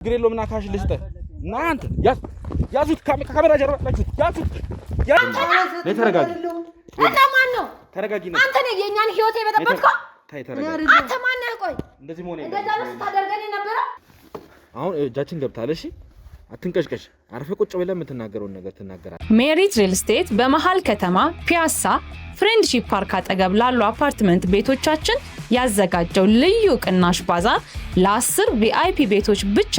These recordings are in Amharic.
ግሬሎ ምና ካሽ ልስተ እናንተ ያዙት ካሜራ ጀርባ ያዙት ለተረጋጊ አንተ ማን ነው ተረጋጊ ነው አንተ ነህ የኛን ህይወት የበጠበጥከው ታይ ተረጋጊ አንተ ማን ነህ ቆይ እንደዚህ ሆነ እንደዛ ነው ታደርገኝ ነበር አሁን እጃችን ገብታል እሺ አትንቀሽቀሽ አርፈ ቁጭ ብለህ የምትናገረውን ነገር ትናገራለህ ሜሪት ሪል ስቴት በመሃል ከተማ ፒያሳ ፍሬንድሺፕ ፓርክ አጠገብ ላሉ አፓርትመንት ቤቶቻችን ያዘጋጀው ልዩ ቅናሽ ባዛር ለ10 ቪአይፒ ቤቶች ብቻ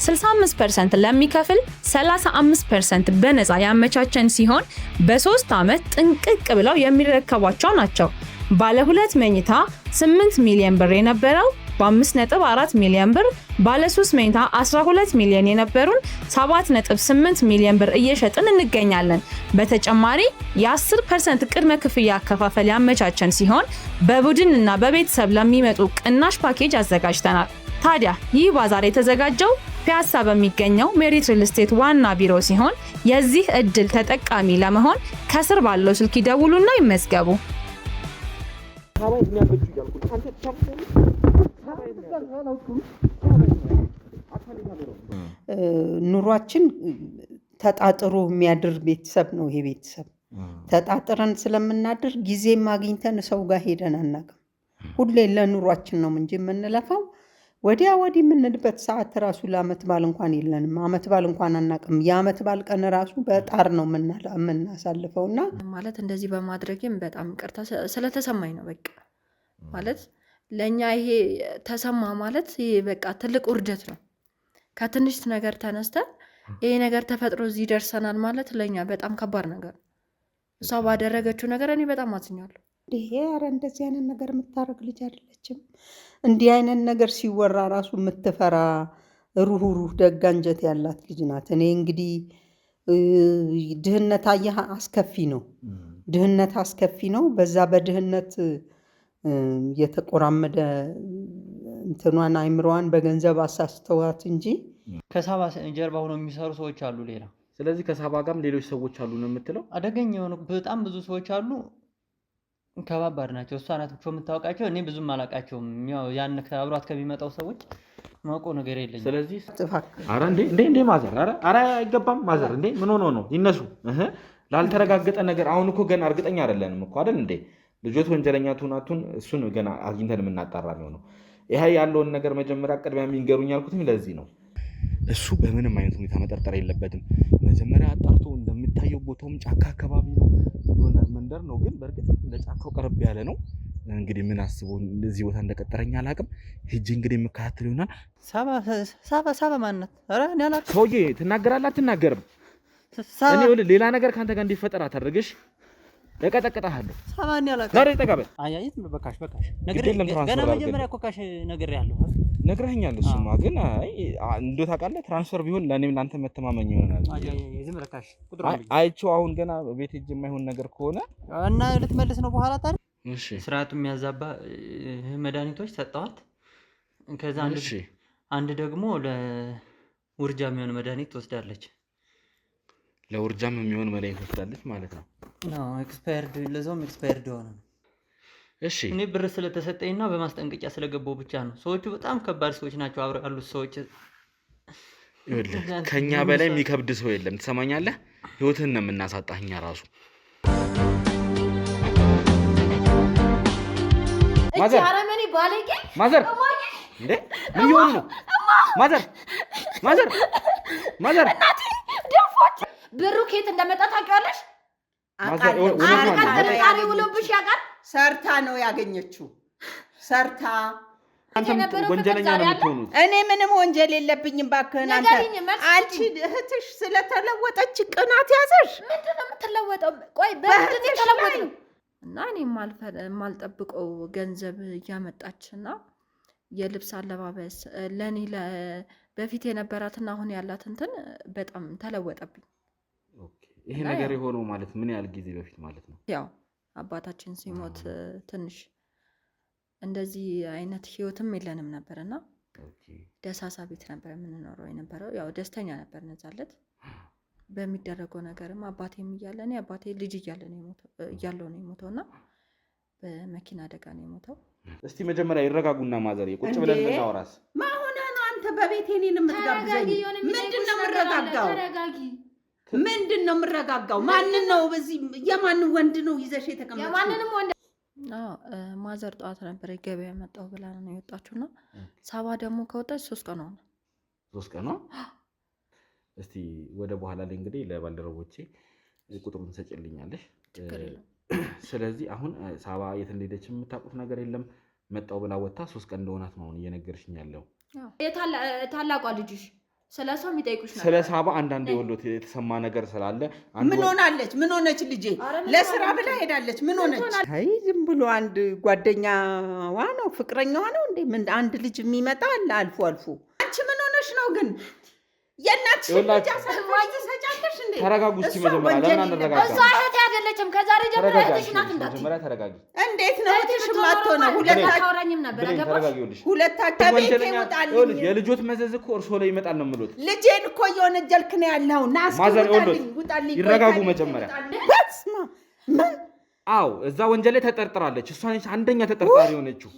65% ለሚከፍል 35% በነፃ ያመቻቸን ሲሆን በ3 አመት ጥንቅቅ ብለው የሚረከቧቸው ናቸው። ባለ 2 መኝታ 8 ሚሊዮን ብር የነበረው በ5.4 ሚሊዮን ብር፣ ባለ 3 መኝታ 12 ሚሊዮን የነበሩን 7.8 ሚሊዮን ብር እየሸጥን እንገኛለን። በተጨማሪ የ10% ቅድመ ክፍያ አከፋፈል ያመቻቸን ሲሆን በቡድንና በቤተሰብ ለሚመጡ ቅናሽ ፓኬጅ አዘጋጅተናል። ታዲያ ይህ ባዛር የተዘጋጀው ፒያሳ በሚገኘው ሜሪት ሪል ስቴት ዋና ቢሮ ሲሆን የዚህ እድል ተጠቃሚ ለመሆን ከስር ባለው ስልክ ይደውሉና ይመዝገቡ። ኑሯችን ተጣጥሮ የሚያድር ቤተሰብ ነው። ይሄ ቤተሰብ ተጣጥረን ስለምናድር ጊዜ ማግኝተን ሰው ጋር ሄደን አናውቅም። ሁሌ ለኑሯችን ነው እንጂ የምንለፋው ወዲያ ወዲህ የምንልበት ሰዓት ራሱ ለአመት ባል እንኳን የለንም። አመት ባል እንኳን አናውቅም። የአመት ባል ቀን ራሱ በጣር ነው የምናሳልፈውና ማለት እንደዚህ በማድረግም በጣም ይቅርታ ስለተሰማኝ ነው። በቃ ማለት ለኛ ይሄ ተሰማ ማለት ይሄ በቃ ትልቅ ውርደት ነው። ከትንሽ ነገር ተነስተን ይሄ ነገር ተፈጥሮ እዚህ ደርሰናል ማለት ለኛ በጣም ከባድ ነገር ነው። እሷ ባደረገችው ነገር እኔ በጣም አዝኛለሁ። ይሄ ኧረ እንደዚህ አይነት ነገር የምታረግ ልጅ አይደለችም። እንዲህ አይነት ነገር ሲወራ ራሱ የምትፈራ ሩህሩህ ደግ አንጀት ያላት ልጅ ናት። እኔ እንግዲህ ድህነት አየህ አስከፊ ነው። ድህነት አስከፊ ነው። በዛ በድህነት የተቆራመደ እንትኗን አይምሮዋን በገንዘብ አሳስተዋት እንጂ ከሳባ ጀርባ ሆነው የሚሰሩ ሰዎች አሉ ሌላ። ስለዚህ ከሳባ ጋርም ሌሎች ሰዎች አሉ ነው የምትለው? አደገኛ የሆኑ በጣም ብዙ ሰዎች አሉ። ከባባድ ናቸው። እሷ ናት ብቻ የምታውቃቸው። እኔ ብዙም አላውቃቸውም። ያው ያን አብሯት ከሚመጣው ሰዎች ማውቀው ነገር የለኝም። ስለዚህ አረ እንዴ ማዘር አረ አይገባም ማዘር እንዴ ምን ሆኖ ነው ይነሱ ላልተረጋገጠ ነገር አሁን እኮ ገና እርግጠኛ አይደለንም እኮ አይደል እንዴ ልጆት ወንጀለኛ ትሁናቱን እሱን ገና አግኝተን የምናጣራ ነው። ይሄ ያለውን ነገር መጀመሪያ ቅድሚያ የሚንገሩኝ ያልኩትም ለዚህ ነው። እሱ በምንም አይነት ሁኔታ መጠርጠር የለበትም። መጀመሪያ አጣርቶ እንደሚታየው ቦታውም ጫካ አካባቢ ነው የሆነ መንደር ነው፣ ግን በእርግጥ ለጫካው ቀረብ ያለ ነው። እንግዲህ ምን አስቦ እንደዚህ ቦታ እንደቀጠረኝ አላውቅም። ሂጅ እንግዲህ የምከታተል ይሆናል። ሳባ ማንነት አረ እኔ አላውቅም። ሰውዬ ትናገራለህ አትናገርም? እኔ ሌላ ነገር ካንተ ጋር እንዲፈጠር አታደርግሽ። እቀጠቅጣለሁ። ሳባን ያላቀ ዛሬ ተቀበል። አያይት በቃሽ ገና መጀመሪያ እኮ ካሽ ነግሬሃለሁ። ነግረኸኛል። እሱማ ግን እንደው ታውቃለህ ትራንስፈር ቢሆን ለኔም ላንተ መተማመኝ ይሆናል። ዝም ብለካሽ አይቼው አሁን ገና ቤት ሄጄ የማይሆን ነገር ከሆነ እና ልትመልስ ነው በኋላ ታዲያ። እሺ ስርዓቱ የሚያዛባ መድኃኒቶች ሰጠዋት። ከዛ አንድ ደግሞ ለውርጃ የሚሆን መድኃኒት ትወስዳለች። ለውርጃም የሚሆን መድኃኒት ትወስዳለች ማለት ነው? ነው ኤክስፓየርድ፣ ለዛውም ኤክስፓየርድ ሆነ። እሺ እኔ ብር ስለተሰጠኝና በማስጠንቀቂያ ስለገባው ብቻ ነው። ሰዎቹ በጣም ከባድ ሰዎች ናቸው። አብረው ያሉት ሰዎች ከኛ በላይ የሚከብድ ሰው የለም። ትሰማኛለህ? ህይወትህን ነው የምናሳጣህ እኛ ራሱ። ማዘር አረመኔ ባለጌ ማዘር እንዴ ምን ይሆን ነው? ማዘር እናቴ ደፎች ብሩ ከየት እንደመጣ ታውቂዋለሽ? አቃቃሪ ውሎብሽ ያውቃል። ሰርታ ነው ያገኘችው። ሰርታ ወንጀለኛ ነው የምትሆኑት። እኔ ምንም ወንጀል የለብኝም። እባክህን አንቺ እህትሽ ስለተለወጠች ቅናት ያዘሽ። ምንድን ነው የምትለወጠው? ቆይ በምንድን የተለወጠው? እና እኔ የማልጠብቀው ገንዘብ እያመጣችና የልብስ አለባበስ ለኔ በፊት የነበራትና አሁን ያላት እንትን በጣም ተለወጠብኝ። ይሄ ነገር የሆነው ማለት ምን ያህል ጊዜ በፊት ማለት ነው? ያው አባታችን ሲሞት ትንሽ እንደዚህ አይነት ህይወትም የለንም ነበርና ደሳሳ ቤት ነበር የምንኖረው የነበረው። ያው ደስተኛ ነበር ነዛለት በሚደረገው ነገርም አባቴም እያለ እኔ አባቴ ልጅ እያለው ነው የሞተውና በመኪና አደጋ ነው የሞተው። እስቲ መጀመሪያ ይረጋጉና ማዘር ቁጭ ብለን እናወራስ። ማሆነ ነው አንተ አንተ በቤቴ እኔን የምትጋብዘኝ? ምንድነው የምረጋጋው? ምንድነው የምረጋጋው? ማንን ነው በዚህ የማንን ወንድ ነው ይዘሽ የተቀመጥሽው? የማንንም ወንድ ማዘር ጠዋት ነበር ገበያ መጣው ብላ ነው የወጣችውና ሳባ ደግሞ ከወጣች 3 ቀን ሆነ። 3 ቀን ነው። እስቲ ወደ በኋላ ላይ እንግዲህ ለባልደረቦቼ ቁጥሩን ሰጭልኛለሽ። ስለዚህ አሁን ሳባ የት እንደሄደች የምታውቁት ነገር የለም። መጣው ብላ ወጣ 3 ቀን እንደሆናት ነው እየነገርሽኝ ያለው። ታላቋ ልጅሽ ስለሷ የሚጠይቁሽ ነገር ስለ ሳባ አንዳንድ የወሎት የተሰማ ነገር ስላለ ምን ሆናለች? ምን ሆነች? ልጄ ለስራ ብላ ሄዳለች። ምን ሆነች? አይ ዝም ብሎ አንድ ጓደኛዋ ነው ፍቅረኛዋ ነው እንዴ? ምን አንድ ልጅ የሚመጣ አለ አልፎ አልፎ። አንቺ ምን ሆነሽ ነው ግን? የእናትሽ ልጅ አሳልፈሽ ትሰጫለሽ እንዴ? ተረጋጉ እስቲ መጀመሪያ። ለምን አንረጋጋ? እሷ እህቴ አይደለችም። ከዛሬ ጀምሮ እህትሽ ናት እንዳትዪ። መጀመሪያ ተረጋጊ። እንዴት ነው እህትሽ ማትሆነው? ሁለታችሁም ነበር ተረጋጊውልሽ። ሁለታችሁ ቤቴ ውጣልኝ። የልጆት መዘዝ እኮ እርሶ ላይ ይመጣል ነው የምሉት። ልጄን እኮ እየወነጀልክ ነው ያለው። ናስ ውጣልኝ። ይረጋጉ መጀመሪያ። በስመ አብ። አዎ እዛ ወንጀል ላይ ተጠርጥራለች። እሷ ነች አንደኛ ተጠርጣሪ የሆነችው።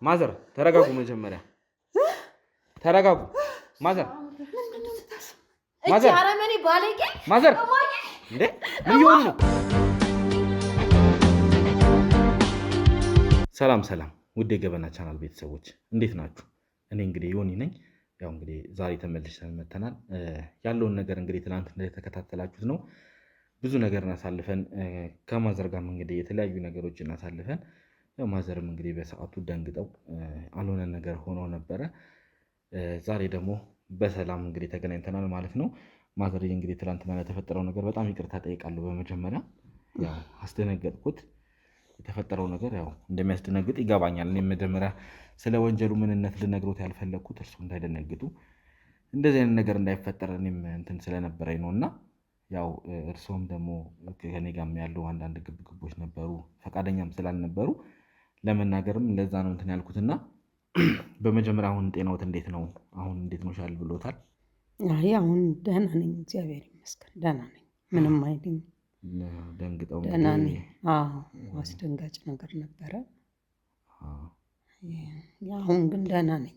ማዘር ተረጋጉ መጀመሪያ። ተረጋጉ ማዘር። እቺ አረመኔ ባለጌ ማዘር እንዴ ምን ይሆን ነው? ሰላም ውድ የገበና ቻናል ቤተሰቦች እንዴት ናችሁ? እኔ እንግዲህ ዮኒ ነኝ። ያው እንግዲህ ዛሬ ተመልሰን መተናል። ያለውን ነገር እንግዲህ ትናንት እንደተከታተላችሁት ነው። ብዙ ነገር እናሳልፈን ከማዘር ጋርም እንግዲህ የተለያዩ ነገሮችን እናሳልፈን፣ ያው ማዘርም እንግዲህ በሰዓቱ ደንግጠው አልሆነ ነገር ሆኖ ነበረ። ዛሬ ደግሞ በሰላም እንግዲህ ተገናኝተናል ማለት ነው። ማዘር እንግዲህ ትናንትና ለተፈጠረው ነገር በጣም ይቅርታ ጠይቃለሁ። በመጀመሪያ ያው አስደነገጥኩት። የተፈጠረው ነገር ያው እንደሚያስደነግጥ ይገባኛል። እኔ መጀመሪያ ስለ ወንጀሉ ምንነት ልነግሮት ያልፈለግኩት እርሱ እንዳይደነግጡ እንደዚህ አይነት ነገር እንዳይፈጠር እኔም እንትን ስለነበረኝ ነውና ያው እርሱም ደግሞ ከኔ ጋርም ያሉ አንዳንድ ግብግቦች ነበሩ፣ ፈቃደኛም ስላልነበሩ ለመናገርም ለዛ ነው እንትን ያልኩትና በመጀመሪያ አሁን ጤናዎት እንዴት ነው? አሁን እንዴት ነው? ሻል ብሎታል? አይ አሁን ደህና ነኝ፣ እግዚአብሔር ይመስገን ደህና ነኝ። ምንም አይደለም። ደንግጠው ደህና ነኝ። አስደንጋጭ ነገር ነበረ። አሁን ግን ደህና ነኝ።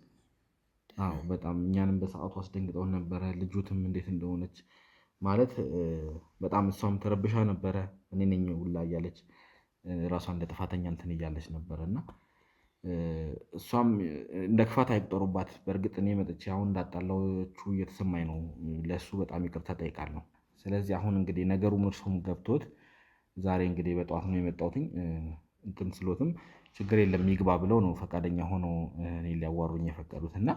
በጣም እኛንም በሰዓቱ አስደንግጠው ነበረ። ልጁትም እንዴት እንደሆነች ማለት በጣም እሷም ተረብሻ ነበረ። እኔ ነኝ ሁላ እያለች ራሷን እንደ ጥፋተኛ እንትን እያለች ነበረና እሷም እንደ ክፋት አይቆጠሩባት። በእርግጥ እኔ መጥቼ አሁን እንዳጣላችሁ እየተሰማኝ ነው። ለሱ በጣም ይቅርታ ጠይቃለሁ። ስለዚህ አሁን እንግዲህ ነገሩ እርሱም ገብቶት ዛሬ እንግዲህ በጠዋት ነው የመጣሁትኝ። እንትን ስሎትም ችግር የለም ይግባ ብለው ነው ፈቃደኛ ሆኖ እኔ ሊያዋሩኝ የፈቀዱት እና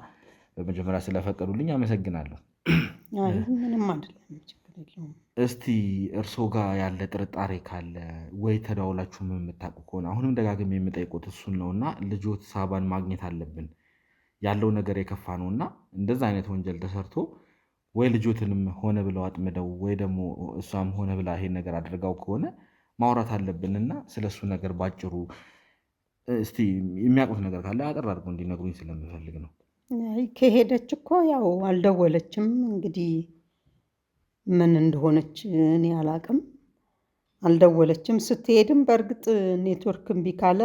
በመጀመሪያ ስለፈቀዱልኝ አመሰግናለሁ። ምንም አይደለም፣ ችግር የለውም። እስቲ እርሶ ጋር ያለ ጥርጣሬ ካለ ወይ ተደዋውላችሁ የምታውቁ ከሆነ አሁንም ደጋግሜ የምጠይቁት እሱን ነውና ልጆት ሳባን ማግኘት አለብን። ያለው ነገር የከፋ ነውና እንደዛ አይነት ወንጀል ተሰርቶ ወይ ልጆትንም ሆነ ብለው አጥምደው ወይ ደግሞ እሷም ሆነ ብላ ይሄን ነገር አድርጋው ከሆነ ማውራት አለብንና ስለሱ ነገር ባጭሩ እስቲ የሚያውቁት ነገር ካለ አጠር አድርገው እንዲነግሩኝ ስለምፈልግ ነው። ከሄደች እኮ ያው አልደወለችም። እንግዲህ ምን እንደሆነች እኔ አላቅም። አልደወለችም። ስትሄድም በእርግጥ ኔትወርክ እምቢ ካለ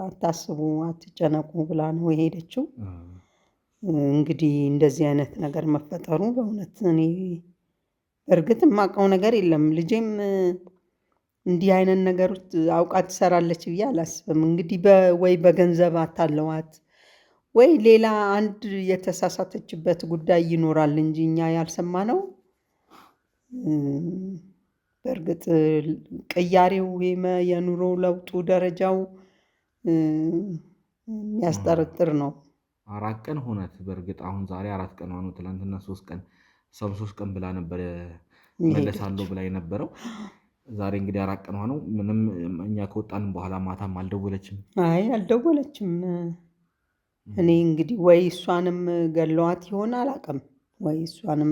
አታስቡ፣ አትጨነቁ ብላ ነው የሄደችው። እንግዲህ እንደዚህ አይነት ነገር መፈጠሩ በእውነት እኔ በእርግጥ የማውቀው ነገር የለም። ልጄም እንዲህ አይነት ነገር አውቃ ትሰራለች ብዬ አላስብም። እንግዲህ ወይ በገንዘብ አታለዋት ወይ ሌላ አንድ የተሳሳተችበት ጉዳይ ይኖራል እንጂ እኛ ያልሰማነው። በእርግጥ ቅያሬው የኑሮ ለውጡ ደረጃው የሚያስጠረጥር ነው። 4 ቀን ሆነት። በእርግጥ አሁን ዛሬ 4 ቀን ነው። ትናንትና 3 ቀን 3 ቀን ብላ ነበር መለሳለሁ ብላ የነበረው። ዛሬ እንግዲህ 4 ቀን ሆነው። ምንም እኛ ከወጣን በኋላ ማታም አልደወለችም። አይ አልደወለችም። እኔ እንግዲህ ወይ እሷንም ገለዋት ይሆን አላውቅም፣ ወይ እሷንም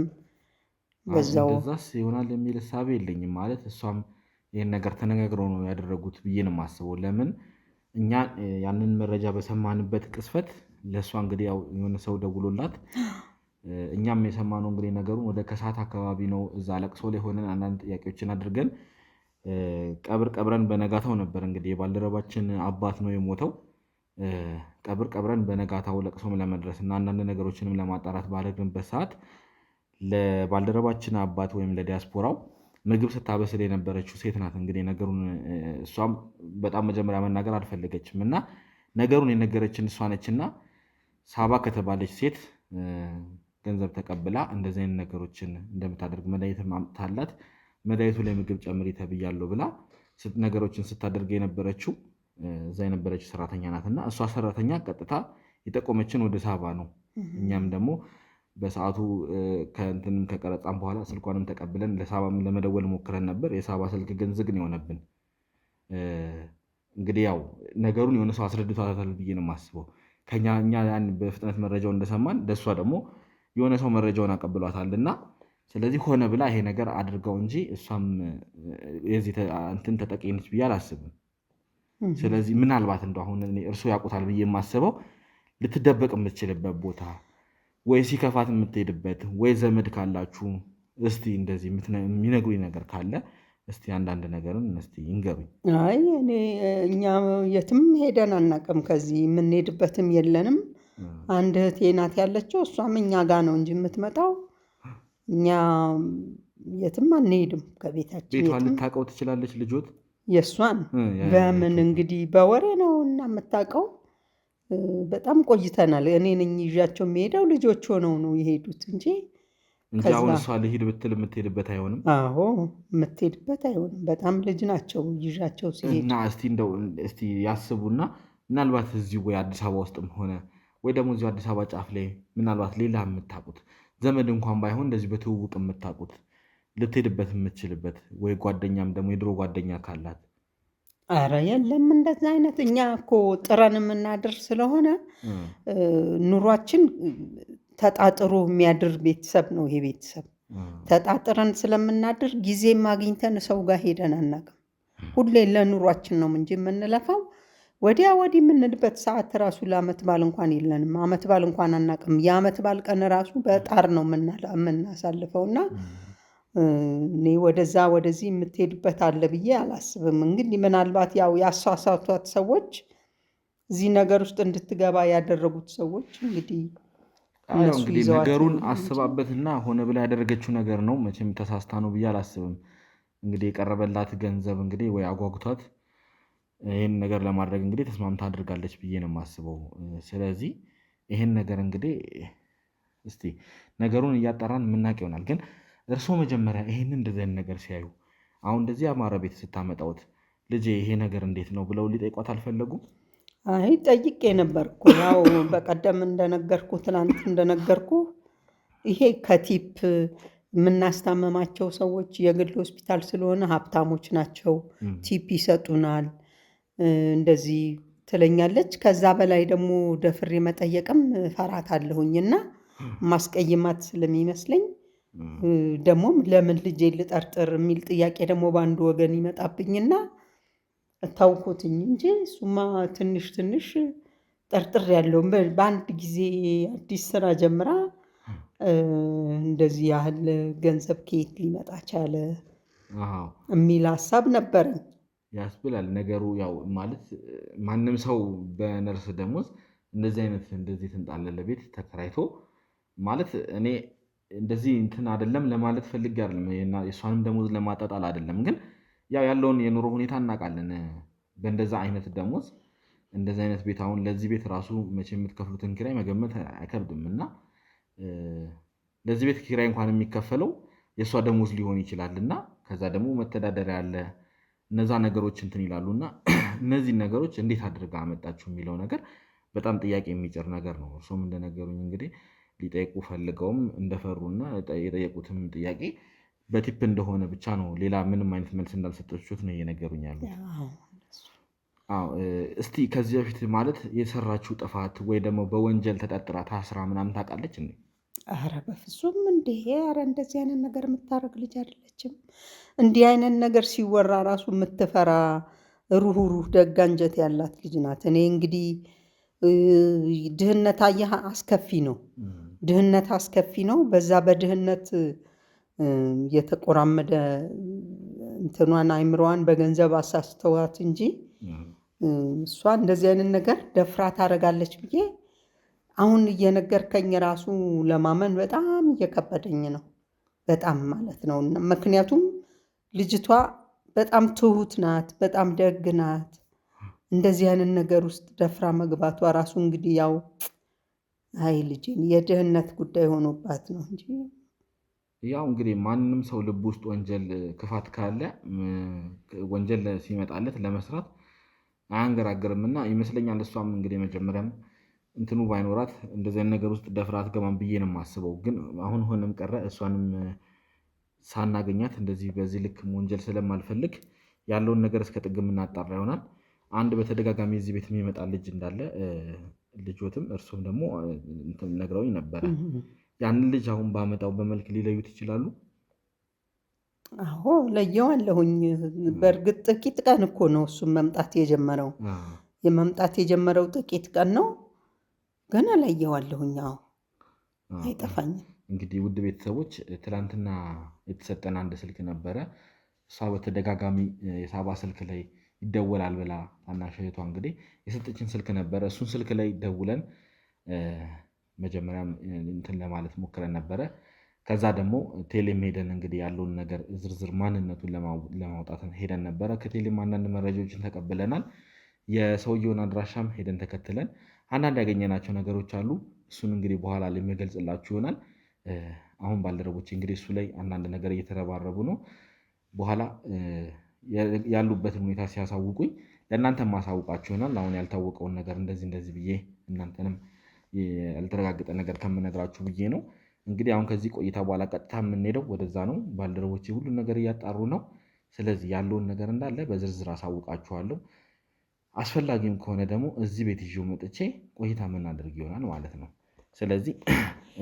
በዛው እንደዛስ ይሆናል የሚል ሐሳብ የለኝም። ማለት እሷም ይሄን ነገር ተነጋግረው ነው ያደረጉት ብዬ ነው የማስበው። ለምን እኛ ያንን መረጃ በሰማንበት ቅስፈት ለእሷ እንግዲህ ያው የሆነ ሰው ደውሎላት እኛም የሰማነው እንግዲህ ነገሩን ወደ ከሰዓት አካባቢ ነው። እዛ ለቅሶ ላይ ሆነን አንዳንድ ጥያቄዎችን አድርገን ቀብረን በነጋታው ነበር እንግዲህ የባልደረባችን አባት ነው የሞተው። ቀብር ቀብረን በነጋታው ለቅሶም ለመድረስ እና አንዳንድ ነገሮችንም ለማጣራት ባደረግንበት ሰዓት ለባልደረባችን አባት ወይም ለዲያስፖራው ምግብ ስታበስል የነበረችው ሴት ናት። እንግዲህ ነገሩን እሷም በጣም መጀመሪያ መናገር አልፈለገችም እና ነገሩን የነገረችን እሷ ነችና ሳባ ከተባለች ሴት ገንዘብ ተቀብላ እንደዚህ አይነት ነገሮችን እንደምታደርግ መድኃኒት ማምጣላት መድኃኒቱ ላይ ምግብ ጨምሪ ተብያለሁ ብላ ነገሮችን ስታደርግ የነበረችው እዛ የነበረች ሰራተኛ ናትና እሷ ሰራተኛ ቀጥታ የጠቆመችን ወደ ሳባ ነው። እኛም ደግሞ በሰዓቱ ከእንትንም ከቀረጻም በኋላ ስልኳንም ተቀብለን ለሳባም ለመደወል ሞክረን ነበር። የሳባ ስልክ ግን ዝግ ነው የሆነብን። እንግዲህ ያው ነገሩን የሆነ ሰው አስረድቷታል ብዬ ነው የማስበው። እኛ ያን በፍጥነት መረጃውን እንደሰማን ለእሷ ደግሞ የሆነ ሰው መረጃውን አቀብሏታልና ስለዚህ ሆነ ብላ ይሄ ነገር አድርገው እንጂ እሷም የዚህ እንትን ተጠቂ ነች ብዬ አላስብም። ስለዚህ ምናልባት እንደው አሁን እርሱ ያውቁታል ብዬ የማስበው ልትደበቅ የምትችልበት ቦታ ወይ ሲከፋት የምትሄድበት ወይ ዘመድ ካላችሁ እስቲ እንደዚህ የሚነግሩኝ ነገር ካለ እስቲ አንዳንድ ነገርን እስቲ ይንገሩኝ። አይ እኛ የትም ሄደን አናውቅም። ከዚህ የምንሄድበትም የለንም። አንድ እህቴ ናት ያለችው፣ እሷም እኛ ጋር ነው እንጂ የምትመጣው እኛ የትም አንሄድም ከቤታችን። ቤቷን ልታውቀው ትችላለች ልጆት የእሷን በምን እንግዲህ በወሬ ነው እና የምታውቀው። በጣም ቆይተናል። እኔ ነኝ ይዣቸው የሚሄደው፣ ልጆች ሆነው ነው የሄዱት እንጂ አሁን እሷ ልሂድ ብትል የምትሄድበት አይሆንም። አዎ የምትሄድበት አይሆንም። በጣም ልጅ ናቸው ይዣቸው ሲሄድ እና እስቲ ያስቡና ምናልባት እዚሁ ወይ አዲስ አበባ ውስጥም ሆነ ወይ ደግሞ እዚሁ አዲስ አበባ ጫፍ ላይ ምናልባት ሌላ የምታውቁት ዘመድ እንኳን ባይሆን እንደዚህ በትውውቅ የምታውቁት ልትሄድበት የምትችልበት ወይ ጓደኛም ደግሞ የድሮ ጓደኛ ካላት። አረ የለም እንደዛ አይነት። እኛ እኮ ጥረን የምናድር ስለሆነ ኑሯችን ተጣጥሮ የሚያድር ቤተሰብ ነው ይሄ ቤተሰብ። ተጣጥረን ስለምናድር ጊዜም አግኝተን ሰው ጋር ሄደን አናውቅም። ሁሌ ለኑሯችን ነው እንጂ የምንለፋው ወዲያ ወዲህ የምንልበት ሰዓት ራሱ ለአመት ባል እንኳን የለንም። አመት ባል እንኳን አናውቅም። የአመት ባል ቀን ራሱ በጣር ነው የምናሳልፈው እና እኔ ወደዛ ወደዚህ የምትሄድበት አለ ብዬ አላስብም። እንግዲህ ምናልባት ያው ያሳሳቷት ሰዎች እዚህ ነገር ውስጥ እንድትገባ ያደረጉት ሰዎች እንግዲህ ነገሩን አስባበትና ሆነ ብላ ያደረገችው ነገር ነው። መቼም ተሳስታ ነው ብዬ አላስብም። እንግዲህ የቀረበላት ገንዘብ እንግዲህ ወይ አጓጉቷት ይህን ነገር ለማድረግ እንግዲህ ተስማምታ አድርጋለች ብዬ ነው የማስበው። ስለዚህ ይህን ነገር እንግዲህ እስቲ ነገሩን እያጣራን የምናውቅ ይሆናል። ግን እርስዎ መጀመሪያ ይህን እንደዚህ አይነት ነገር ሲያዩ አሁን እንደዚህ አማረ ቤት ስታመጣውት ልጄ ይሄ ነገር እንዴት ነው ብለው ሊጠይቋት አልፈለጉም? አይ ጠይቄ ነበርኩ። ያው በቀደም እንደነገርኩ ትናንት እንደነገርኩ ይሄ ከቲፕ የምናስታመማቸው ሰዎች የግል ሆስፒታል ስለሆነ ሀብታሞች ናቸው፣ ቲፕ ይሰጡናል እንደዚህ ትለኛለች። ከዛ በላይ ደግሞ ደፍሬ መጠየቅም ፈራት አለሁኝና ማስቀይማት ስለሚመስለኝ ደግሞም ለምን ልጄ ልጠርጥር የሚል ጥያቄ ደግሞ በአንዱ ወገን ይመጣብኝና ታውኩትኝ እንጂ እሱማ ትንሽ ትንሽ ጠርጥር ያለው በአንድ ጊዜ አዲስ ስራ ጀምራ እንደዚህ ያህል ገንዘብ ከየት ሊመጣ ቻለ የሚል ሀሳብ ነበረኝ። ያስብላል ነገሩ። ያው ማለት ማንም ሰው በነርስ ደሞዝ እንደዚህ አይነት እንደዚህ ተንጣለለ ቤት ተከራይቶ ማለት እኔ እንደዚህ እንትን አይደለም ለማለት ፈልጌ አይደለም፣ የእሷንም ደሞዝ ለማጣጣል አይደለም። ግን ያው ያለውን የኑሮ ሁኔታ እናውቃለን። በእንደዛ አይነት ደሞዝ እንደዚህ አይነት ቤት አሁን ለዚህ ቤት ራሱ መቼ የምትከፍሉትን ኪራይ መገመት አይከብድም እና ለዚህ ቤት ኪራይ እንኳን የሚከፈለው የእሷ ደሞዝ ሊሆን ይችላል እና ከዛ ደግሞ መተዳደሪያ ያለ እነዛ ነገሮች እንትን ይላሉና እነዚህ ነገሮች እንዴት አድርጋ አመጣችሁ የሚለው ነገር በጣም ጥያቄ የሚጭር ነገር ነው። እርሶም እንደነገሩኝ እንግዲህ ሊጠይቁ ፈልገውም እንደፈሩና የጠየቁትም ጥያቄ በቲፕ እንደሆነ ብቻ ነው። ሌላ ምንም አይነት መልስ እንዳልሰጠችሁት ነው እየነገሩኝ ያሉት። እስቲ ከዚህ በፊት ማለት የሰራችው ጥፋት ወይ ደግሞ በወንጀል ተጠርጥራ ታስራ ምናምን ታውቃለች እንዴ? አረ በፍጹም እንዴ! አረ እንደዚህ አይነት ነገር የምታደርግ ልጅ አይደለችም። እንዲህ አይነት ነገር ሲወራ ራሱ የምትፈራ ሩህሩህ ደግ አንጀት ያላት ልጅ ናት። እኔ እንግዲህ ድህነት አየህ አስከፊ ነው። ድህነት አስከፊ ነው። በዛ በድህነት የተቆራመደ እንትኗን አይምሮዋን በገንዘብ አሳስተዋት እንጂ እሷ እንደዚህ አይነት ነገር ደፍራ ታደርጋለች ብዬ አሁን እየነገርከኝ ራሱ ለማመን በጣም እየከበደኝ ነው። በጣም ማለት ነው። ምክንያቱም ልጅቷ በጣም ትሁት ናት፣ በጣም ደግ ናት። እንደዚህ አይነት ነገር ውስጥ ደፍራ መግባቷ ራሱ እንግዲህ ያው አይ ልጄን የድህነት ጉዳይ ሆኖባት ነው እንጂ ያው እንግዲህ ማንም ሰው ልብ ውስጥ ወንጀል ክፋት ካለ ወንጀል ሲመጣለት ለመስራት አያንገራግርም እና ይመስለኛል እሷም እንግዲህ መጀመሪያም እንትኑ ባይኖራት እንደዚህ አይነት ነገር ውስጥ ደፍራ አትገባም ብዬ ነው የማስበው። ግን አሁን ሆነም ቀረ እሷንም ሳናገኛት እንደዚህ በዚህ ልክ ወንጀል ስለማልፈልግ ያለውን ነገር እስከ ጥግ የምናጣራ ይሆናል። አንድ በተደጋጋሚ እዚህ ቤት የሚመጣ ልጅ እንዳለ ልጆትም እርሱም ደግሞ ነግረውኝ ነበረ። ያንን ልጅ አሁን ባመጣው በመልክ ሊለዩት ይችላሉ? አዎ ለየዋለሁኝ። በእርግጥ ጥቂት ቀን እኮ ነው እሱም መምጣት የጀመረው። የመምጣት የጀመረው ጥቂት ቀን ነው፣ ገና ለየዋለሁኝ። አዎ አይጠፋኝም። እንግዲህ ውድ ቤተሰቦች ትላንትና የተሰጠን አንድ ስልክ ነበረ። እሷ በተደጋጋሚ የሳባ ስልክ ላይ ይደወላል ብላ ታናሽ እህቷ እንግዲህ የሰጠችን ስልክ ነበረ። እሱን ስልክ ላይ ደውለን መጀመሪያም እንትን ለማለት ሞክረን ነበረ። ከዛ ደግሞ ቴሌም ሄደን እንግዲህ ያለውን ነገር ዝርዝር ማንነቱን ለማውጣት ሄደን ነበረ። ከቴሌም አንዳንድ መረጃዎችን ተቀብለናል። የሰውየውን አድራሻም ሄደን ተከትለን አንዳንድ ያገኘናቸው ነገሮች አሉ። እሱን እንግዲህ በኋላ ላይ የሚገልጽላችሁ ይሆናል። አሁን ባልደረቦች እንግዲህ እሱ ላይ አንዳንድ ነገር እየተረባረቡ ነው። በኋላ ያሉበትን ሁኔታ ሲያሳውቁኝ ለእናንተ ማሳውቃችሁ ይሆናል። አሁን ያልታወቀውን ነገር እንደዚህ ብዬ እናንተንም ያልተረጋገጠ ነገር ከምነግራችሁ ብዬ ነው። እንግዲህ አሁን ከዚህ ቆይታ በኋላ ቀጥታ የምንሄደው ወደዛ ነው። ባልደረቦቼ ሁሉን ነገር እያጣሩ ነው። ስለዚህ ያለውን ነገር እንዳለ በዝርዝር አሳውቃችኋለሁ። አስፈላጊም ከሆነ ደግሞ እዚህ ቤት ይዤው መጥቼ ቆይታ የምናደርግ ይሆናል ማለት ነው። ስለዚህ